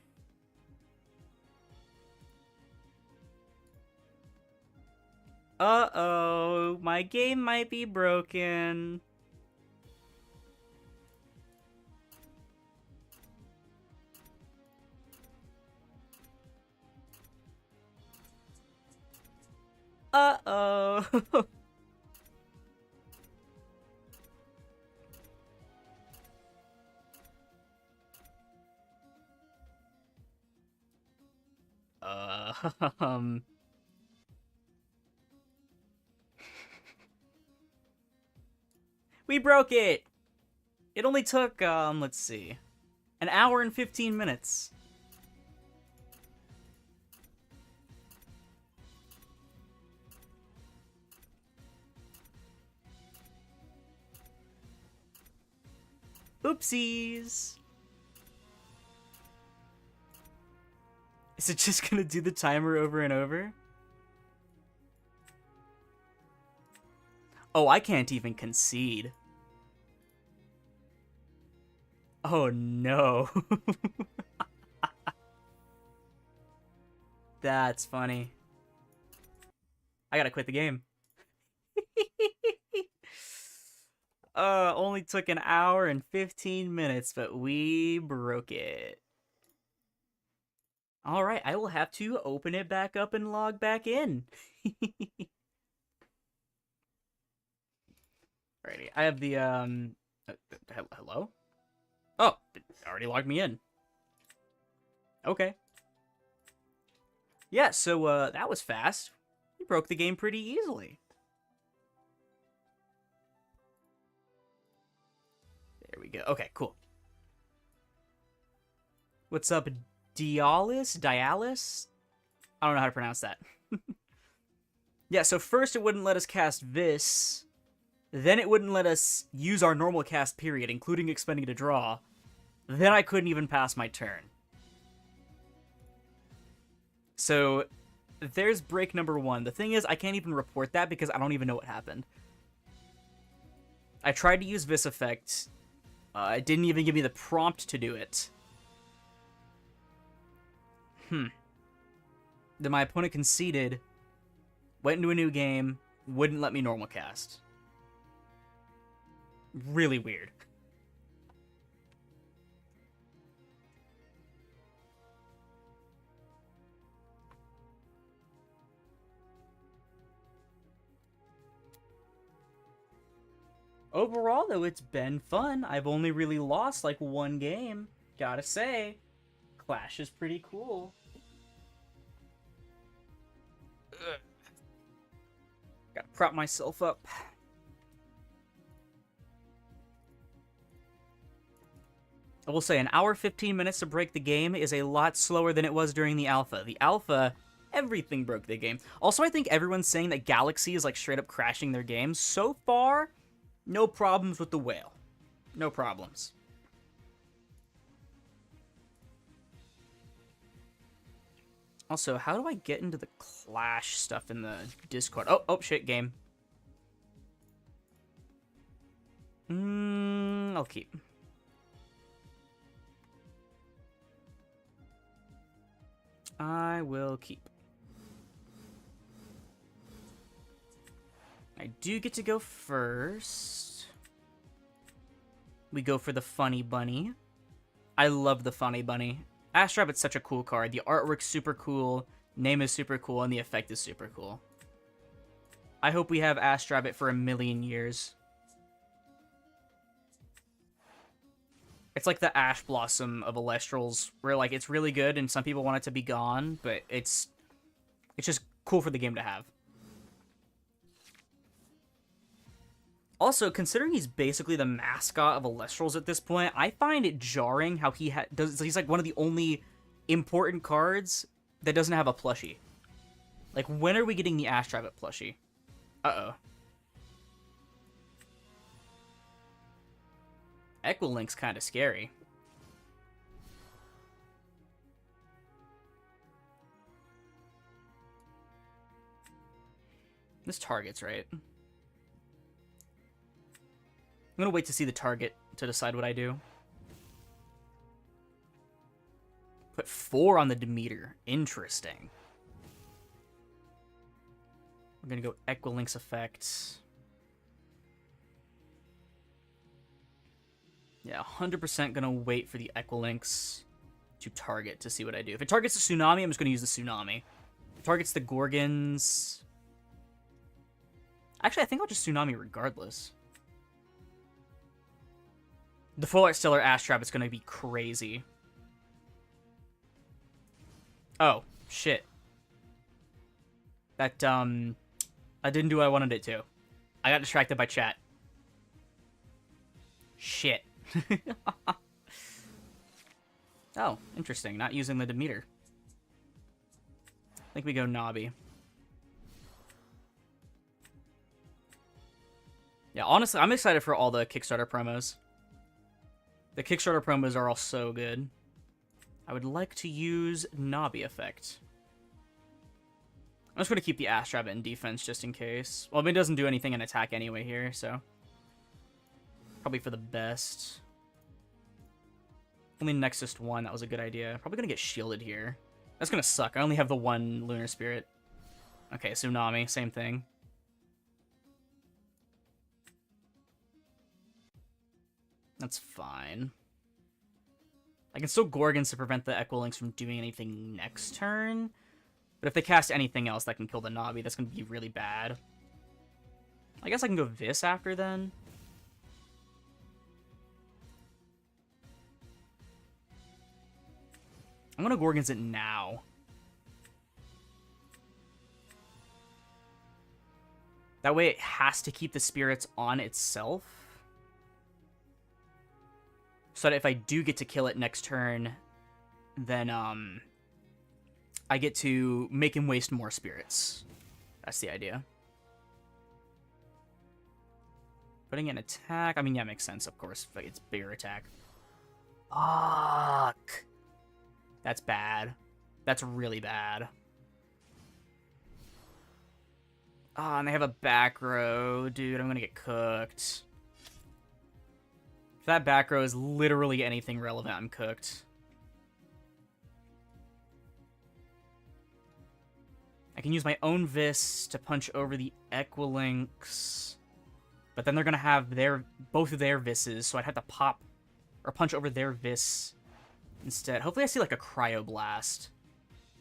A: Uh-oh. My game might be broken. Uh-oh. um... We broke it! It only took, let's see. An hour and 15 minutes. Oopsies. Is it just gonna do the timer over and over? Oh, I can't even concede. Oh no. That's funny. I gotta quit the game. Only took an hour and 15 minutes, but we broke it. Alright, I will have to open it back up and log back in. Alrighty, I have the, hello? Oh, it already logged me in. Okay. Yeah, so, that was fast. We broke the game pretty easily. There we go. Okay, cool. What's up, Dialis? Dialis? I don't know how to pronounce that. Yeah, so first it wouldn't let us cast Vis. Then it wouldn't let us use our normal cast period, including expending to draw. Then I couldn't even pass my turn. So, there's break number 1. The thing is, I can't even report that because I don't even know what happened. I tried to use Vis Effect. It didn't even give me the prompt to do it. Then my opponent conceded, went into a new game, wouldn't let me normal cast. Really weird. Overall, though, it's been fun. I've only really lost, like, 1 game. Gotta say, Clash is pretty cool. Ugh. Gotta prop myself up. I will say, an hour 15 minutes to break the game is a lot slower than it was during the alpha. The alpha, everything broke the game. Also, I think everyone's saying that Galaxy is, like, straight up crashing their games. So far, no problems with the whale. No problems. Also, how do I get into the Clash stuff in the Discord? Oh, shit, game. I'll keep. I will keep. I do get to go first. We go for the Funny Bunny. I love the Funny Bunny. Ash Rabbit's such a cool card. The artwork's super cool, name is super cool, and the effect is super cool. I hope we have Ash Rabbit for a million years. It's like the Ash Blossom of Elestrals, where like it's really good and some people want it to be gone, but it's just cool for the game to have. Also, considering he's basically the mascot of Elestrals at this point, I find it jarring how he's like one of the only important cards that doesn't have a plushie. Like, when are we getting the Ash Rabbit plushie? Uh-oh. Equilink's kind of scary. This target's right. I'm gonna wait to see the target to decide what I do. Put 4 on the Demeter. Interesting. We're gonna go Equilink's effect. Yeah, 100% gonna wait for the Equilinks to target to see what I do. If it targets the Tsunami, I'm just gonna use the Tsunami. If it targets the Gorgons... Actually, I think I'll just Tsunami regardless. The Full Art Stellar Ash Trap is gonna be crazy. Oh, shit. That, I didn't do what I wanted it to. I got distracted by chat. Shit. Oh, interesting. Not using the Demeter. I think we go Nabi. Yeah, honestly, I'm excited for all the Kickstarter promos. The Kickstarter promos are all so good. I would like to use Nabi effect. I'm just going to keep the Ash Rabbit in defense just in case. Well, I mean, it doesn't do anything in attack anyway here, so... Probably for the best. Only Nexus 1, that was a good idea. Probably going to get shielded here. That's going to suck. I only have the one Lunar Spirit. Okay, Tsunami, same thing. That's fine. I can still Gorgons to prevent the Equilinks from doing anything next turn. But if they cast anything else that can kill the Nabi, that's going to be really bad. I guess I can go Vis after then. I'm going to Gorgons it now. That way it has to keep the spirits on itself. So that if I do get to kill it next turn, then I get to make him waste more spirits. That's the idea. Putting in attack. I mean, yeah, makes sense, of course. It's bigger attack. Fuck. That's bad. That's really bad. Ah, and they have a back row. Dude, I'm gonna get cooked. If that back row is literally anything relevant, I'm cooked. I can use my own Vis to punch over the Equilinks. But then they're gonna have both of their Vises, so I'd have to pop or punch over their Vis instead. Hopefully I see like a Cryoblast.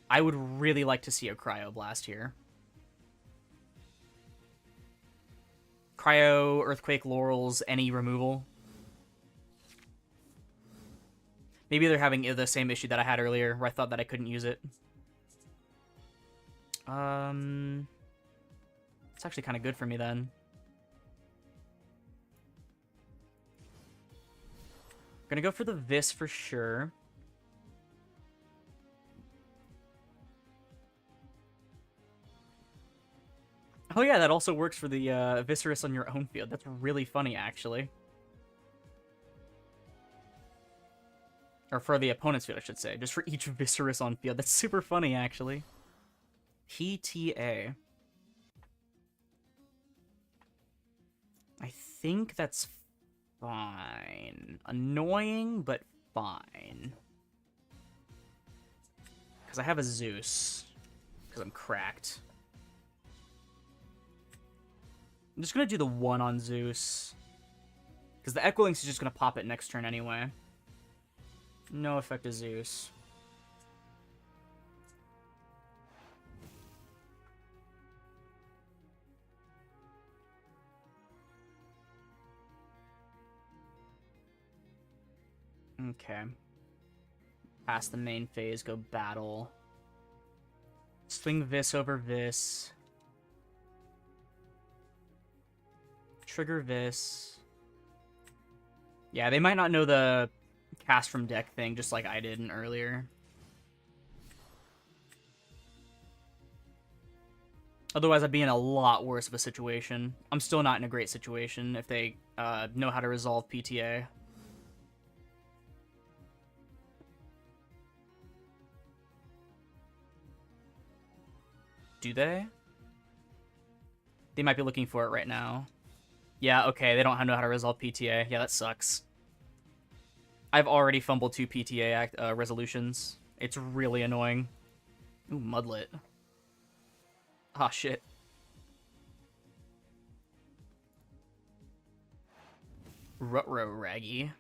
A: I would really like to see a Cryoblast here. Cryo, Earthquake, Laurels, any removal. Maybe they're having the same issue that I had earlier, where I thought that I couldn't use it. It's actually kind of good for me then. Gonna go for the Vis for sure. Oh yeah, that also works for the Viserys on your own field. That's really funny, actually. Or for the opponent's field, I should say. Just for each Viserys on field. That's super funny, actually. PTA. I think that's fine. Annoying, but fine. Because I have a Zeus. Because I'm cracked. I'm just going to do the 1 on Zeus. Because the Equilinks is just going to pop it next turn anyway. No effect to Zeus. Okay. Past the main phase, go battle. Swing Vis over Vis. Trigger Vis. Yeah, they might not know the cast from deck thing, just like I did earlier. Otherwise, I'd be in a lot worse of a situation. I'm still not in a great situation if they know how to resolve PTA. Do they? They might be looking for it right now. Yeah, okay, they don't know how to resolve PTA. Yeah, that sucks. I've already fumbled 2 PTA resolutions. It's really annoying. Ooh, Mudlet. Ah, shit. Rutro Raggy.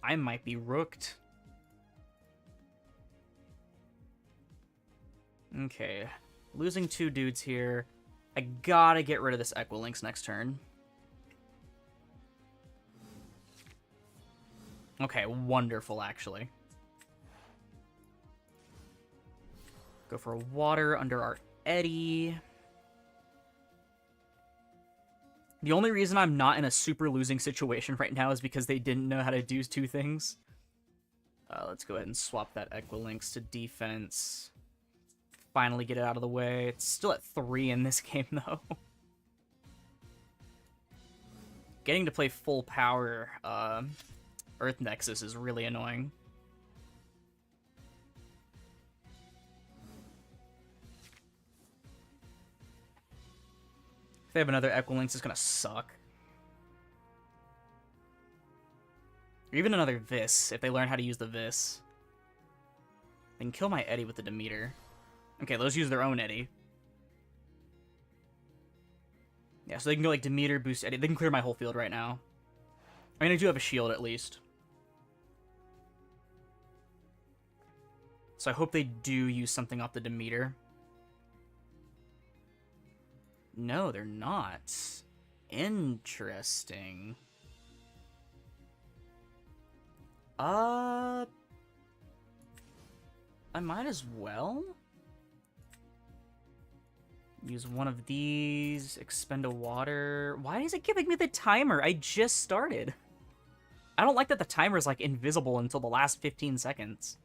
A: I might be rooked. Okay. Losing 2 dudes here. I gotta get rid of this Equilinks next turn. Okay, wonderful, actually. Go for water under our Eddy. The only reason I'm not in a super losing situation right now is because they didn't know how to do two things. Let's go ahead and swap that Equilinx to defense. Finally get it out of the way. It's still at 3 in this game, though. Getting to play full power Earth Nexus is really annoying. If they have another Equilinx, it's gonna suck. Or even another Vis, if they learn how to use the Vis. They can kill my Eddy with the Demeter. Okay, those use their own Eddy. Yeah, so they can go like Demeter, boost Eddy. They can clear my whole field right now. I mean, I do have a shield at least. So I hope they do use something off the Demeter. No, they're not. Interesting. I might as well use one of these, expend a water. Why is it giving me the timer? I just started. I don't like that the timer is like invisible until the last 15 seconds.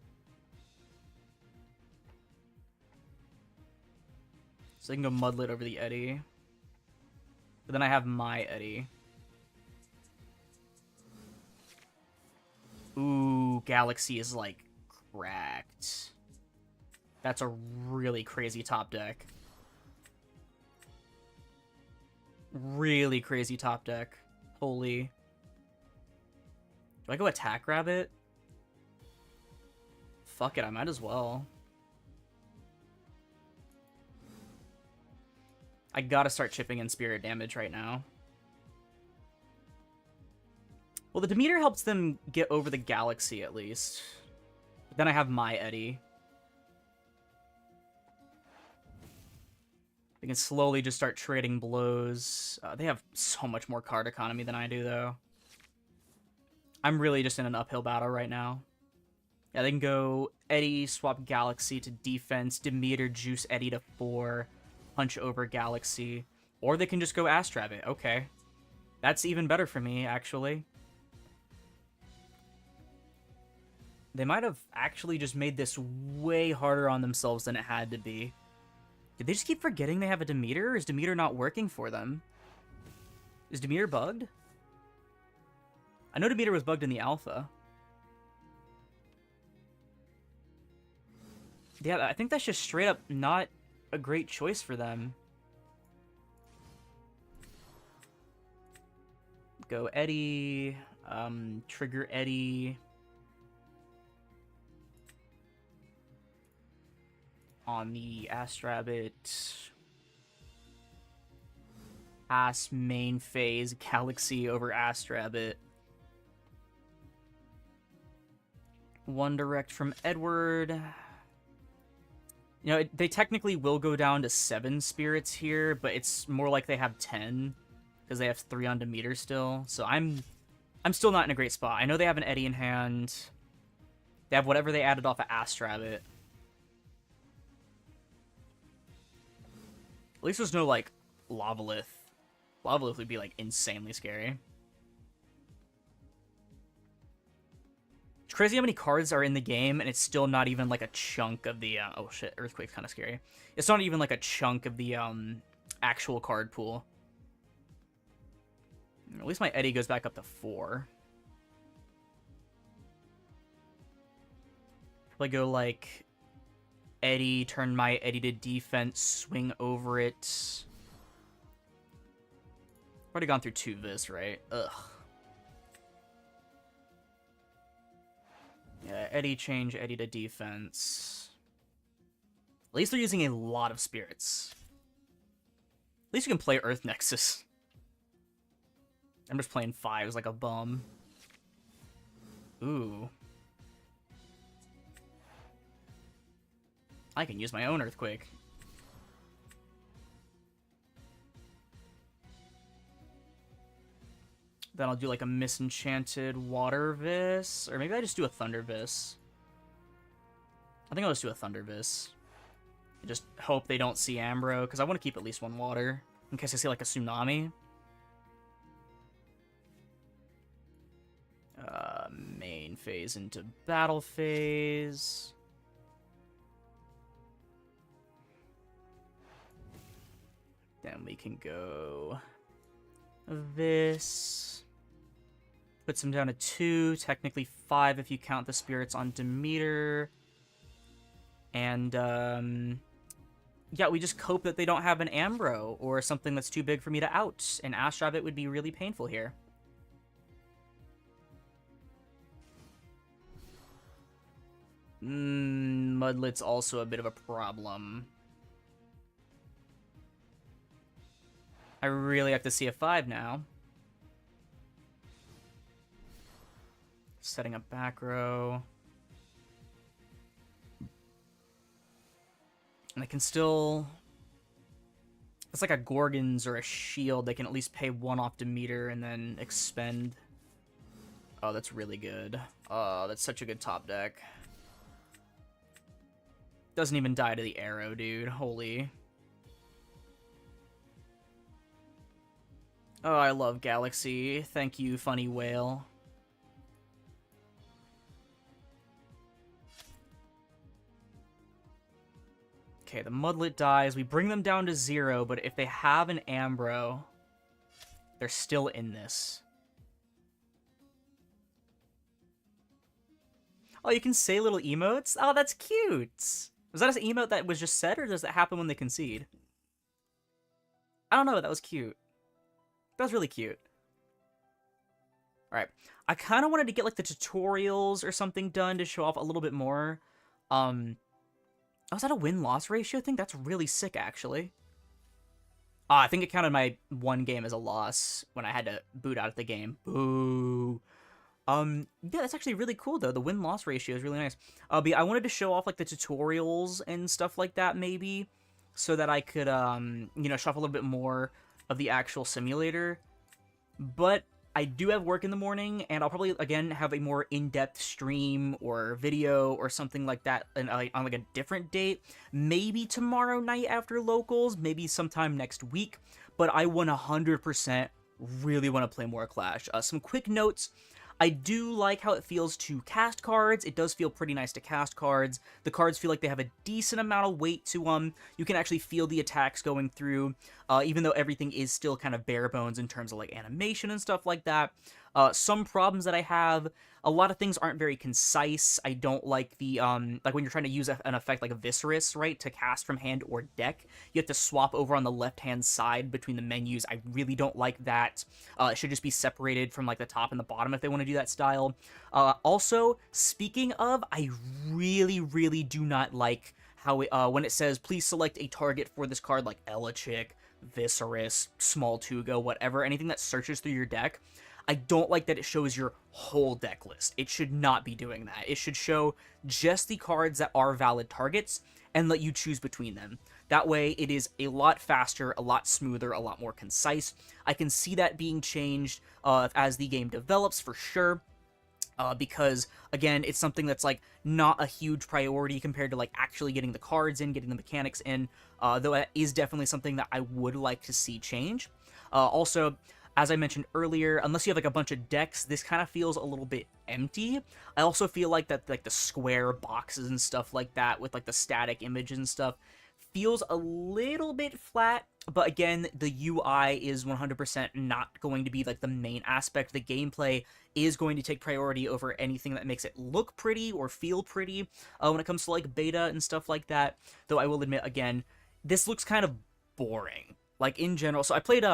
A: So I can go Mudlet over the Eddy. But then I have my Eddy. Ooh, Galaxy is like cracked. That's a really crazy top deck. Really crazy top deck. Holy. Do I go attack Rabbit? Fuck it, I might as well. I gotta start chipping in spirit damage right now. Well, the Demeter helps them get over the Galaxy, at least. But then I have my Eddy. They can slowly just start trading blows. They have so much more card economy than I do, though. I'm really just in an uphill battle right now. Yeah, they can go Eddy, swap Galaxy to defense, Demeter, juice Eddy to 4, punch over Galaxy. Or they can just go Astrabbit. Okay. That's even better for me, actually. They might have actually just made this way harder on themselves than it had to be. Did they just keep forgetting they have a Demeter, or is Demeter not working for them? Is Demeter bugged? I know Demeter was bugged in the alpha. Yeah, I think that's just straight up not a great choice for them. Go Eddy, trigger Eddy. On the Astrabbit. Pass main phase, Galaxy over Astrabbit. One direct from Edward. You know, they technically will go down to 7 spirits here, but it's more like they have 10 because they have 3 on Demeter still. So I'm still not in a great spot. I know they have an Eddy in hand. They have whatever they added off of Astrabbit. At least there's no, like, Lavalith. Lavalith would be, like, insanely scary. It's crazy how many cards are in the game, and it's still not even, like, a chunk of the, oh, shit, Earthquake's kind of scary. It's not even, like, a chunk of the, actual card pool. At least my Eddy goes back up to 4. Probably go, like... Eddy, turn my Eddy to defense, swing over it. Already gone through 2 Vis, right? Ugh. Yeah, Eddy change, Eddy to defense. At least they're using a lot of spirits. At least you can play Earth Nexus. I'm just playing 5s like a bum. Ooh. I can use my own Earthquake. Then I'll do like a Misenchanted Water Vis. Or maybe I just do a Thunder Vis. I think I'll just do a Thunder Vis. Just hope they don't see Ambro, because I want to keep at least 1 water. In case I see like a Tsunami. phase into battle phase. Then we can go this. Puts him down to 2, technically 5 if you count the spirits on Demeter. And, yeah, we just hope that they don't have an Ambro or something that's too big for me to out. An Astrabbit would be really painful here. Mudlet's also a bit of a problem. I really have to see a 5 now. Setting up back row. And I can still... It's like a Gorgons or a Shield. They can at least pay 1 off Demeter and then expend. Oh, that's really good. Oh, that's such a good top deck. Doesn't even die to the arrow, dude. Holy. Oh, I love Galaxy. Thank you, Funny Whale. Okay, the Mudlet dies. We bring them down to 0, but if they have an Ambro, they're still in this. Oh, you can say little emotes? Oh, that's cute! Was that an emote that was just said, or does that happen when they concede? I don't know, that was cute. That was really cute. Alright, I kind of wanted to get, like, the tutorials or something done to show off a little bit more. Oh, is that a win-loss ratio thing? That's really sick, actually. I think it counted my 1 game as a loss when I had to boot out of the game. Boo. Yeah, that's actually really cool, though. The win-loss ratio is really nice. But I wanted to show off, like, the tutorials and stuff like that, maybe, so that I could, you know, show off a little bit more of the actual simulator. But I do have work in the morning, and I'll probably, again, have a more in-depth stream or video or something like that on, like, a different date. Maybe tomorrow night after locals, maybe sometime next week. But I 100% really want to play more Clash. Some quick notes. I do like how it feels to cast cards. It does feel pretty nice to cast cards. The cards feel like they have a decent amount of weight to them. You can actually feel the attacks going through, even though everything is still kind of bare bones in terms of like animation and stuff like that. Some problems that I have, a lot of things aren't very concise. I don't like the, like when you're trying to use an effect like a Viscerus, right, to cast from hand or deck, you have to swap over on the left-hand side between the menus. I really don't like that. It should just be separated from like the top and the bottom if they want to do that style. Also, speaking of, I really do not like how it, when it says, please select a target for this card, like Elechick, Viscerus, Small Tuga, whatever, anything that searches through your deck. I don't like that it shows your whole deck list. It should not be doing that. It should show just the cards that are valid targets and let you choose between them. That way, it is a lot faster, a lot smoother, a lot more concise. I can see that being changed as the game develops, for sure. Because, again, it's something that's, like, not a huge priority compared to, like, actually getting the cards in, getting the mechanics in, though that is definitely something that I would like to see change. Also, as I mentioned earlier, unless you have, like, a bunch of decks, this kind of feels a little bit empty. I also feel like that, like, the square boxes and stuff like that with, like, the static images and stuff feels a little bit flat, but again, the UI is 100% not going to be, like, the main aspect. The gameplay is going to take priority over anything that makes it look pretty or feel pretty when it comes to, like, beta and stuff like that, though I will admit, again, this looks kind of boring, like, in general. So I played,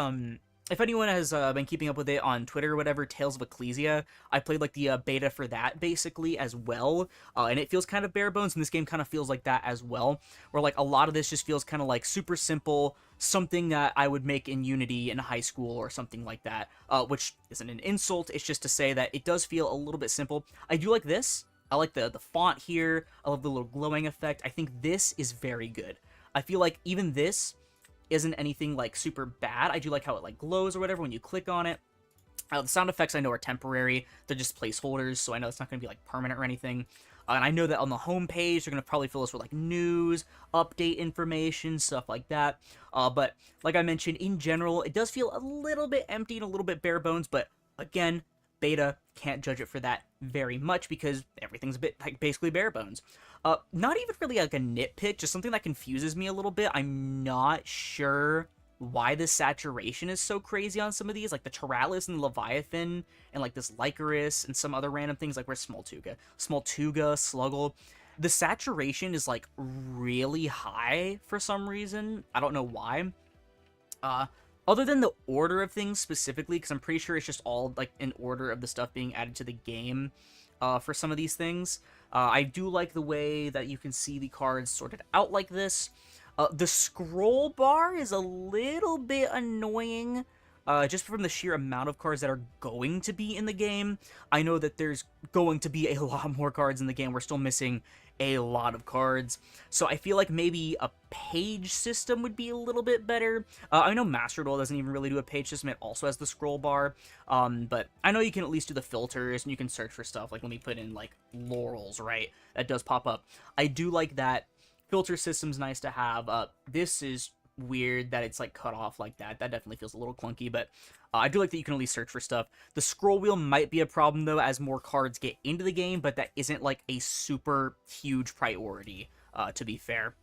A: if anyone has been keeping up with it on Twitter or whatever, Tales of Ecclesia, I played, like, the beta for that, basically, as well, and it feels kind of bare bones, and this game kind of feels like that as well, where, like, a lot of this just feels kind of, like, super simple, something that I would make in Unity in high school or something like that, which isn't an insult, it's just to say that it does feel a little bit simple. I do like this. I like the font here. I love the little glowing effect. I think this is very good. I feel like even this isn't anything, like, super bad. I do like how it, like, glows or whatever when you click on it. The sound effects I know are temporary. They're just placeholders, so I know it's not going to be, like, permanent or anything. And I know that on the home page, they're going to probably fill us with, like, news, update information, stuff like that. But, like I mentioned, in general, it does feel a little bit empty and a little bit bare bones, but, again, Beta, can't judge it for that very much because everything's a bit like basically bare bones. Not even really like a nitpick, just something that confuses me a little bit. I'm not sure why the saturation is so crazy on some of these, like the Tyralis and the Leviathan, and like this Lycoris and some other random things, like where's Smoltuga, Sluggle. The saturation is like really high for some reason. I don't know why. Other than the order of things specifically, because I'm pretty sure it's just all like in order of the stuff being added to the game for some of these things. I do like the way that you can see the cards sorted out like this. The scroll bar is a little bit annoying, just from the sheer amount of cards that are going to be in the game. I know that there's going to be a lot more cards in the game. We're still missing a lot of cards. So I feel like maybe a page system would be a little bit better. I know Master Duel doesn't even really do a page system. It also has the scroll bar. But I know you can at least do the filters and you can search for stuff. Like, let me put in, like, Laurels, right? That does pop up. I do like that. Filter system's nice to have. This is weird that it's like cut off like that. That definitely feels a little clunky, but I do like that you can at least search for stuff. The scroll wheel might be a problem though as more cards get into the game, but that isn't like a super huge priority, to be fair,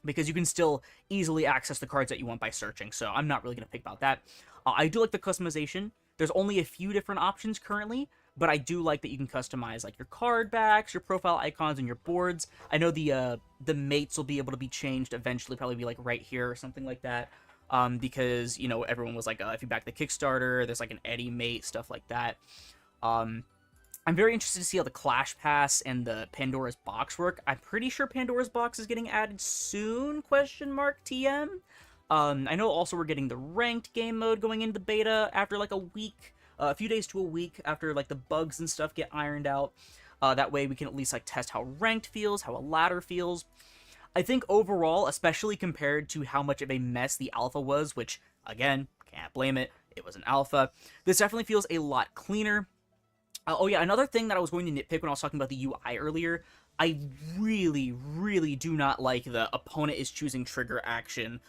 A: because you can still easily access the cards that you want by searching, so I'm not really going to pick about that. I do like the customization. There's only a few different options currently, but I do like that you can customize like your card backs, your profile icons, and your boards. I know the mates will be able to be changed eventually, probably be like right here or something like that. Because, you know, everyone was like, if you back the Kickstarter, there's like an Eddie mate, stuff like that. I'm very interested to see how the Clash Pass and the Pandora's Box work. I'm pretty sure Pandora's Box is getting added soon, TM. I know also we're getting the ranked game mode going into beta after like a week, a few days to a week after like the bugs and stuff get ironed out. That way we can at least like test how ranked feels, how a ladder feels. I think overall, especially compared to how much of a mess the alpha was, which again, can't blame it, it was an alpha, this definitely feels a lot cleaner. Oh yeah, another thing that I was going to nitpick when I was talking about the UI earlier, I really, really do not like the opponent is choosing trigger action,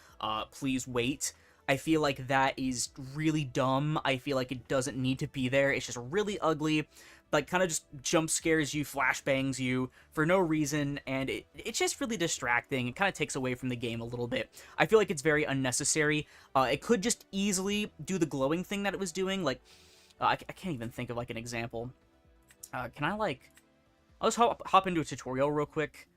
A: please wait. I feel like that is really dumb. I feel like it doesn't need to be there. It's just really ugly. Like, kind of just jump scares you, flashbangs you for no reason, and it's just really distracting. It kind of takes away from the game a little bit. I feel like it's very unnecessary. It could just easily do the glowing thing that it was doing. Like, I can't even think of, like, an example. Can I, like... I'll just hop into a tutorial real quick.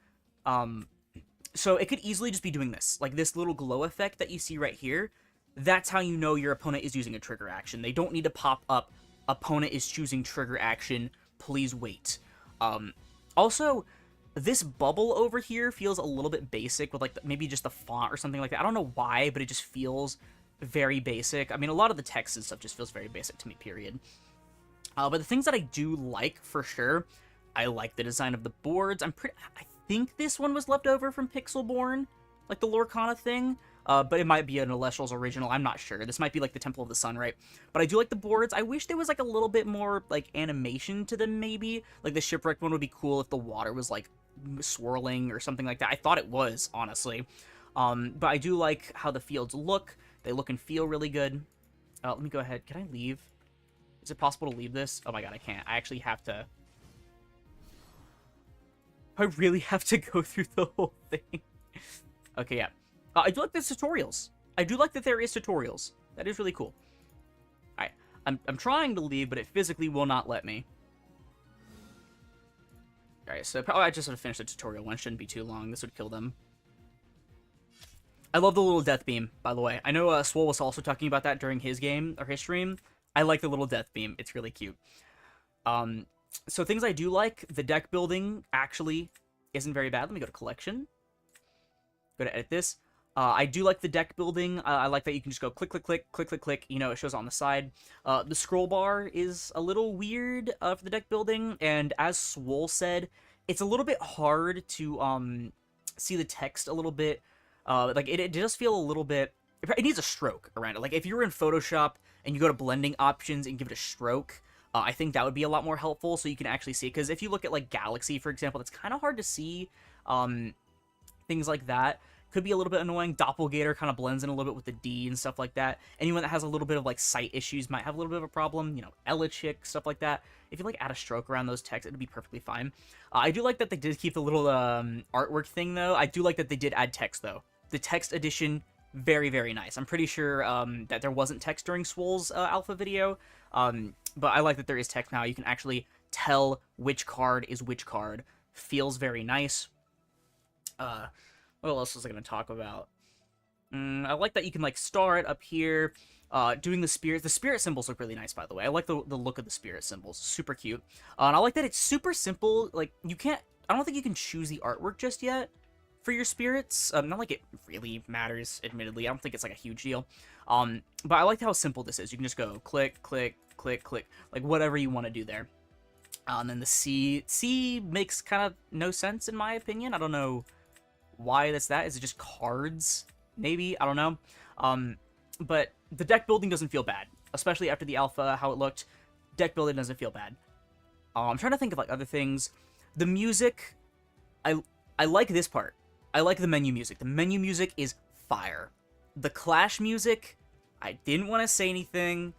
A: So it could easily just be doing this. Like, this little glow effect that you see right here. That's how you know your opponent is using a trigger action. They don't need to pop up, opponent is choosing trigger action, please wait. Also, this bubble over here feels a little bit basic with, like, maybe just the font or something like that. I don't know why, but it just feels very basic. I mean, a lot of the text and stuff just feels very basic to me, period. But the things that I do like, for sure, I like the design of the boards. I think this one was left over from Pixelborn, like the Lorcana thing. But it might be an Elestrals original, I'm not sure. This might be like the Temple of the Sun, right? But I do like the boards. I wish there was like a little bit more like animation to them, maybe. Like the shipwreck one would be cool if the water was like swirling or something like that. I thought it was, honestly. But I do like how the fields look. They look and feel really good. Let me go ahead. Can I leave? Is it possible to leave this? Oh my god, I can't. I actually have to... I really have to go through the whole thing. Okay, yeah. I do like the tutorials. I do like that there is tutorials. That is really cool. Alright, I'm trying to leave, but it physically will not let me. Alright, so probably I just have to finish the tutorial one. Shouldn't be too long. This would kill them. I love the little death beam, by the way. I know Swole was also talking about that during his game, or his stream. I like the little death beam. It's really cute. So things I do like, the deck building actually isn't very bad. Let me go to collection. Go to edit this. I do like the deck building. I like that you can just go click, click, click, click, click, click. You know, it shows on the side. The scroll bar is a little weird for the deck building. And as Swole said, it's a little bit hard to see the text a little bit. Like, it does feel a little bit... It needs a stroke around it. Like, if you were in Photoshop and you go to blending options and give it a stroke, I think that would be a lot more helpful so you can actually see it. Because if you look at, like, Galaxy, for example, it's kind of hard to see things like that. could be a little bit annoying. Doppelganger kind of blends in a little bit with the D and stuff like that. Anyone that has a little bit of like sight issues might have a little bit of a problem. You know, Elechick, stuff like that. If you like add a stroke around those texts, it'd be perfectly fine. I do like that they did keep the little artwork thing though. I do like that they did add text though. The text edition, very, very nice. I'm pretty sure that there wasn't text during Swole's alpha video, but I like that there is text now. You can actually tell which card is which card. Feels very nice. What else was I going to talk about? I like that you can like start up here, doing the spirits. The spirit symbols look really nice, by the way. I like the look of the spirit symbols. Super cute. And I like that it's super simple. Like, I don't think you can choose the artwork just yet for your spirits. Not like it really matters, admittedly. I don't think it's like a huge deal. But I like how simple this is. You can just go click, click, click, click, like whatever you want to do there. And then the C makes kind of no sense in my opinion. I don't know why that's that. Is it just cards? Maybe, I don't know. But the deck building doesn't feel bad, especially after the alpha, how it looked. Deck building doesn't feel bad. I'm trying to think of like other things. The music, I like this part. I like the menu music. The menu music is fire. The Clash music, I didn't want to say anything.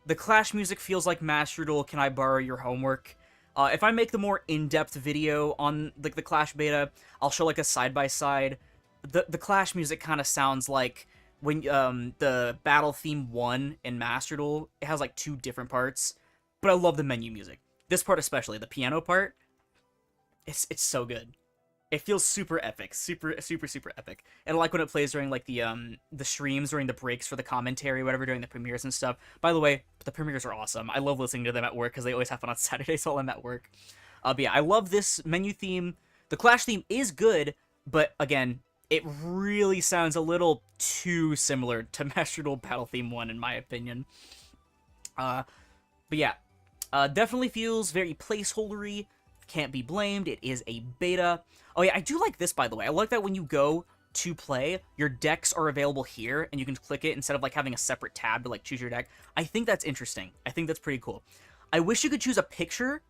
A: The Clash music feels like Master Duel, Can I Borrow Your Homework? If I make the more in-depth video on like the Clash beta, I'll show like a side-by-side. The Clash music kind of sounds like when the Battle Theme 1 in Master Duel. It has like two different parts, but I love the menu music. This part especially, the piano part, it's so good. It feels super epic, super epic. And I like when it plays during like the streams, during the breaks for the commentary, whatever, during the premieres and stuff. By the way, the premieres are awesome. I love listening to them at work because they always happen on Saturdays while I'm at work. But yeah, I love this menu theme. The Clash theme is good, but again, it really sounds a little too similar to Master Duel Battle Theme 1 in my opinion. But yeah, definitely feels very placeholdery. Can't be blamed. It is a beta. Oh yeah, I do like this, by the way. I like that when you go to play, your decks are available here, and you can click it instead of like having a separate tab to like choose your deck. I think that's interesting. I think that's pretty cool. I wish you could choose a picture.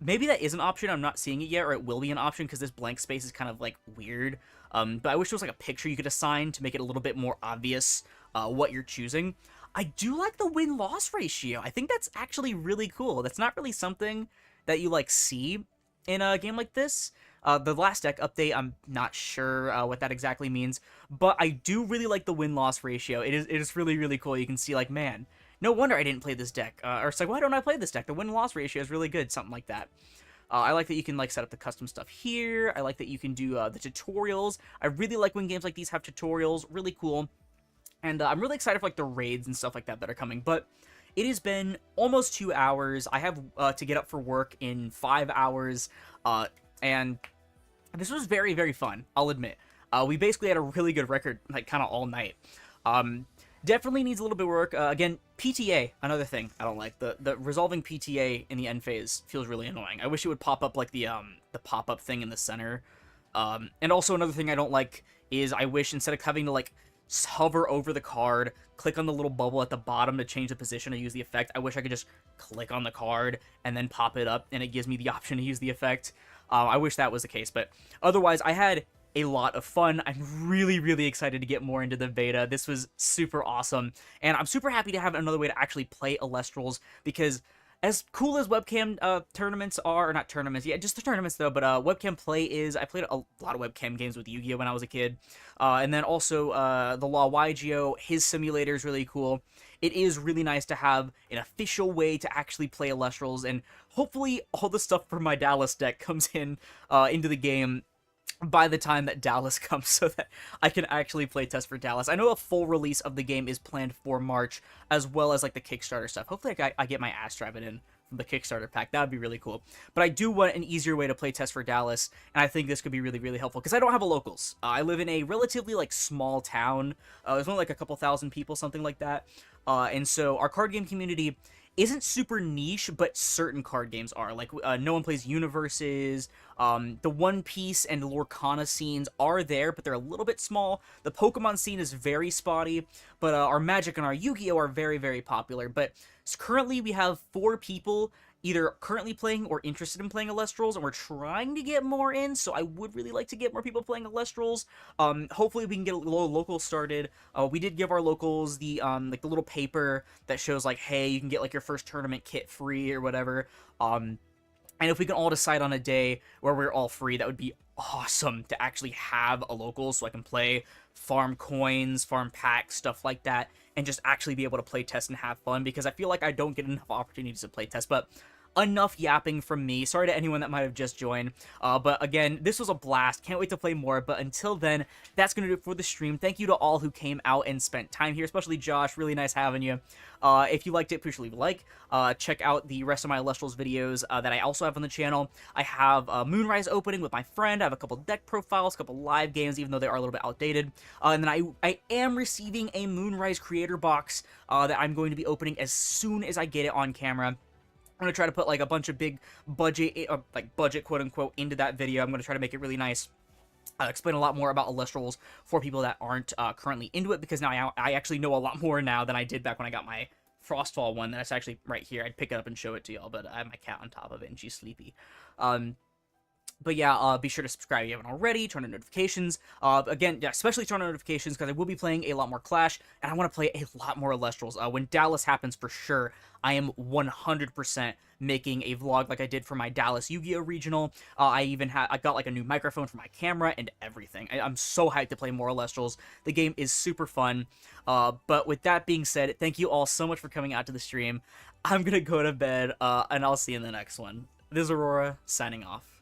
A: Maybe that is an option. I'm not seeing it yet, or it will be an option because this blank space is kind of like weird. But I wish there was like a picture you could assign to make it a little bit more obvious what you're choosing. I do like the win-loss ratio. I think that's actually really cool. That's not really something that you like see in a game like this. The last deck update, I'm not sure what that exactly means, but I do really like the win-loss ratio. It is really, really cool. You can see like, man, no wonder I didn't play this deck. Or it's like, why don't I play this deck? The win-loss ratio is really good, something like that. I like that you can like set up the custom stuff here. I like that you can do the tutorials. I really like when games like these have tutorials. Really cool. And I'm really excited for like the raids and stuff like that that are coming. But it has been almost 2 hours. I have to get up for work in 5 hours. And this was very, very fun, I'll admit. We basically had a really good record, like, kind of all night. Definitely needs a little bit of work. Again, PTA, another thing I don't like. The resolving PTA in the end phase feels really annoying. I wish it would pop up like the pop-up thing in the center. And also another thing I don't like is I wish instead of having to, like, hover over the card, click on the little bubble at the bottom to change the position to use the effect, I wish I could just click on the card and then pop it up, and it gives me the option to use the effect. I wish that was the case, but otherwise, I had a lot of fun. I'm really, really excited to get more into the beta. This was super awesome, and I'm super happy to have another way to actually play Elestrals, because as cool as webcam tournaments are, or not tournaments, yeah, just the tournaments though, but webcam play is, I played a lot of webcam games with Yu-Gi-Oh! When I was a kid, and then also the Law YGO, his simulator is really cool. It is really nice to have an official way to actually play Elestrals, and hopefully all the stuff for my Dallas deck comes in into the game by the time that Dallas comes, so that I can actually play test for Dallas. I know a full release of the game is planned for March, as well as like the Kickstarter stuff. Hopefully I get my ass driving in from the Kickstarter pack. That would be really cool. But I do want an easier way to play test for Dallas, and I think this could be really, really helpful, because I don't have a locals. I live in a relatively like small town. There's only like a couple thousand people, something like that. And so our card game community isn't super niche, but certain card games are. Like, no one plays Universes. The One Piece and Lorcana scenes are there, but they're a little bit small. The Pokemon scene is very spotty, but our Magic and our Yu-Gi-Oh! Are very, very popular. But Currently, we have 4 people either currently playing or interested in playing Elestrals, and we're trying to get more in, so I would really like to get more people playing Elestrals. Hopefully we can get a little local started. We did give our locals the like the little paper that shows like, hey, you can get like your first tournament kit free or whatever. And if we can all decide on a day where we're all free, that would be awesome to actually have a local so I can play, farm coins, farm packs, stuff like that, and just actually be able to play test and have fun, because I feel like I don't get enough opportunities to play test. But enough yapping from me. Sorry to anyone that might have just joined. But again, this was a blast. Can't wait to play more. But until then, that's going to do it for the stream. Thank you to all who came out and spent time here, especially Josh. Really nice having you. If you liked it, please leave a like. Check out the rest of my Elestrals videos that I also have on the channel. I have Moonrise opening with my friend. I have a couple deck profiles, a couple live games, even though they are a little bit outdated. And then I am receiving a Moonrise creator box that I'm going to be opening as soon as I get it on camera. I'm going to try to put like a bunch of big budget, like budget quote unquote, into that video. I'm going to try to make it really nice. Explain a lot more about Elestrals for people that aren't currently into it, because now I actually know a lot more now than I did back when I got my Frostfall one. That's actually right here. I'd pick it up and show it to y'all, but I have my cat on top of it and she's sleepy. But yeah, be sure to subscribe if you haven't already, turn on notifications. Again, yeah, especially turn on notifications, because I will be playing a lot more Clash, and I want to play a lot more Elestrals. When Dallas happens, for sure, I am 100% making a vlog like I did for my Dallas Yu-Gi-Oh! Regional. I got like a new microphone for my camera and everything. I'm so hyped to play more Elestrals. The game is super fun. But with that being said, thank you all so much for coming out to the stream. I'm gonna go to bed, and I'll see you in the next one. This is Aurora, signing off.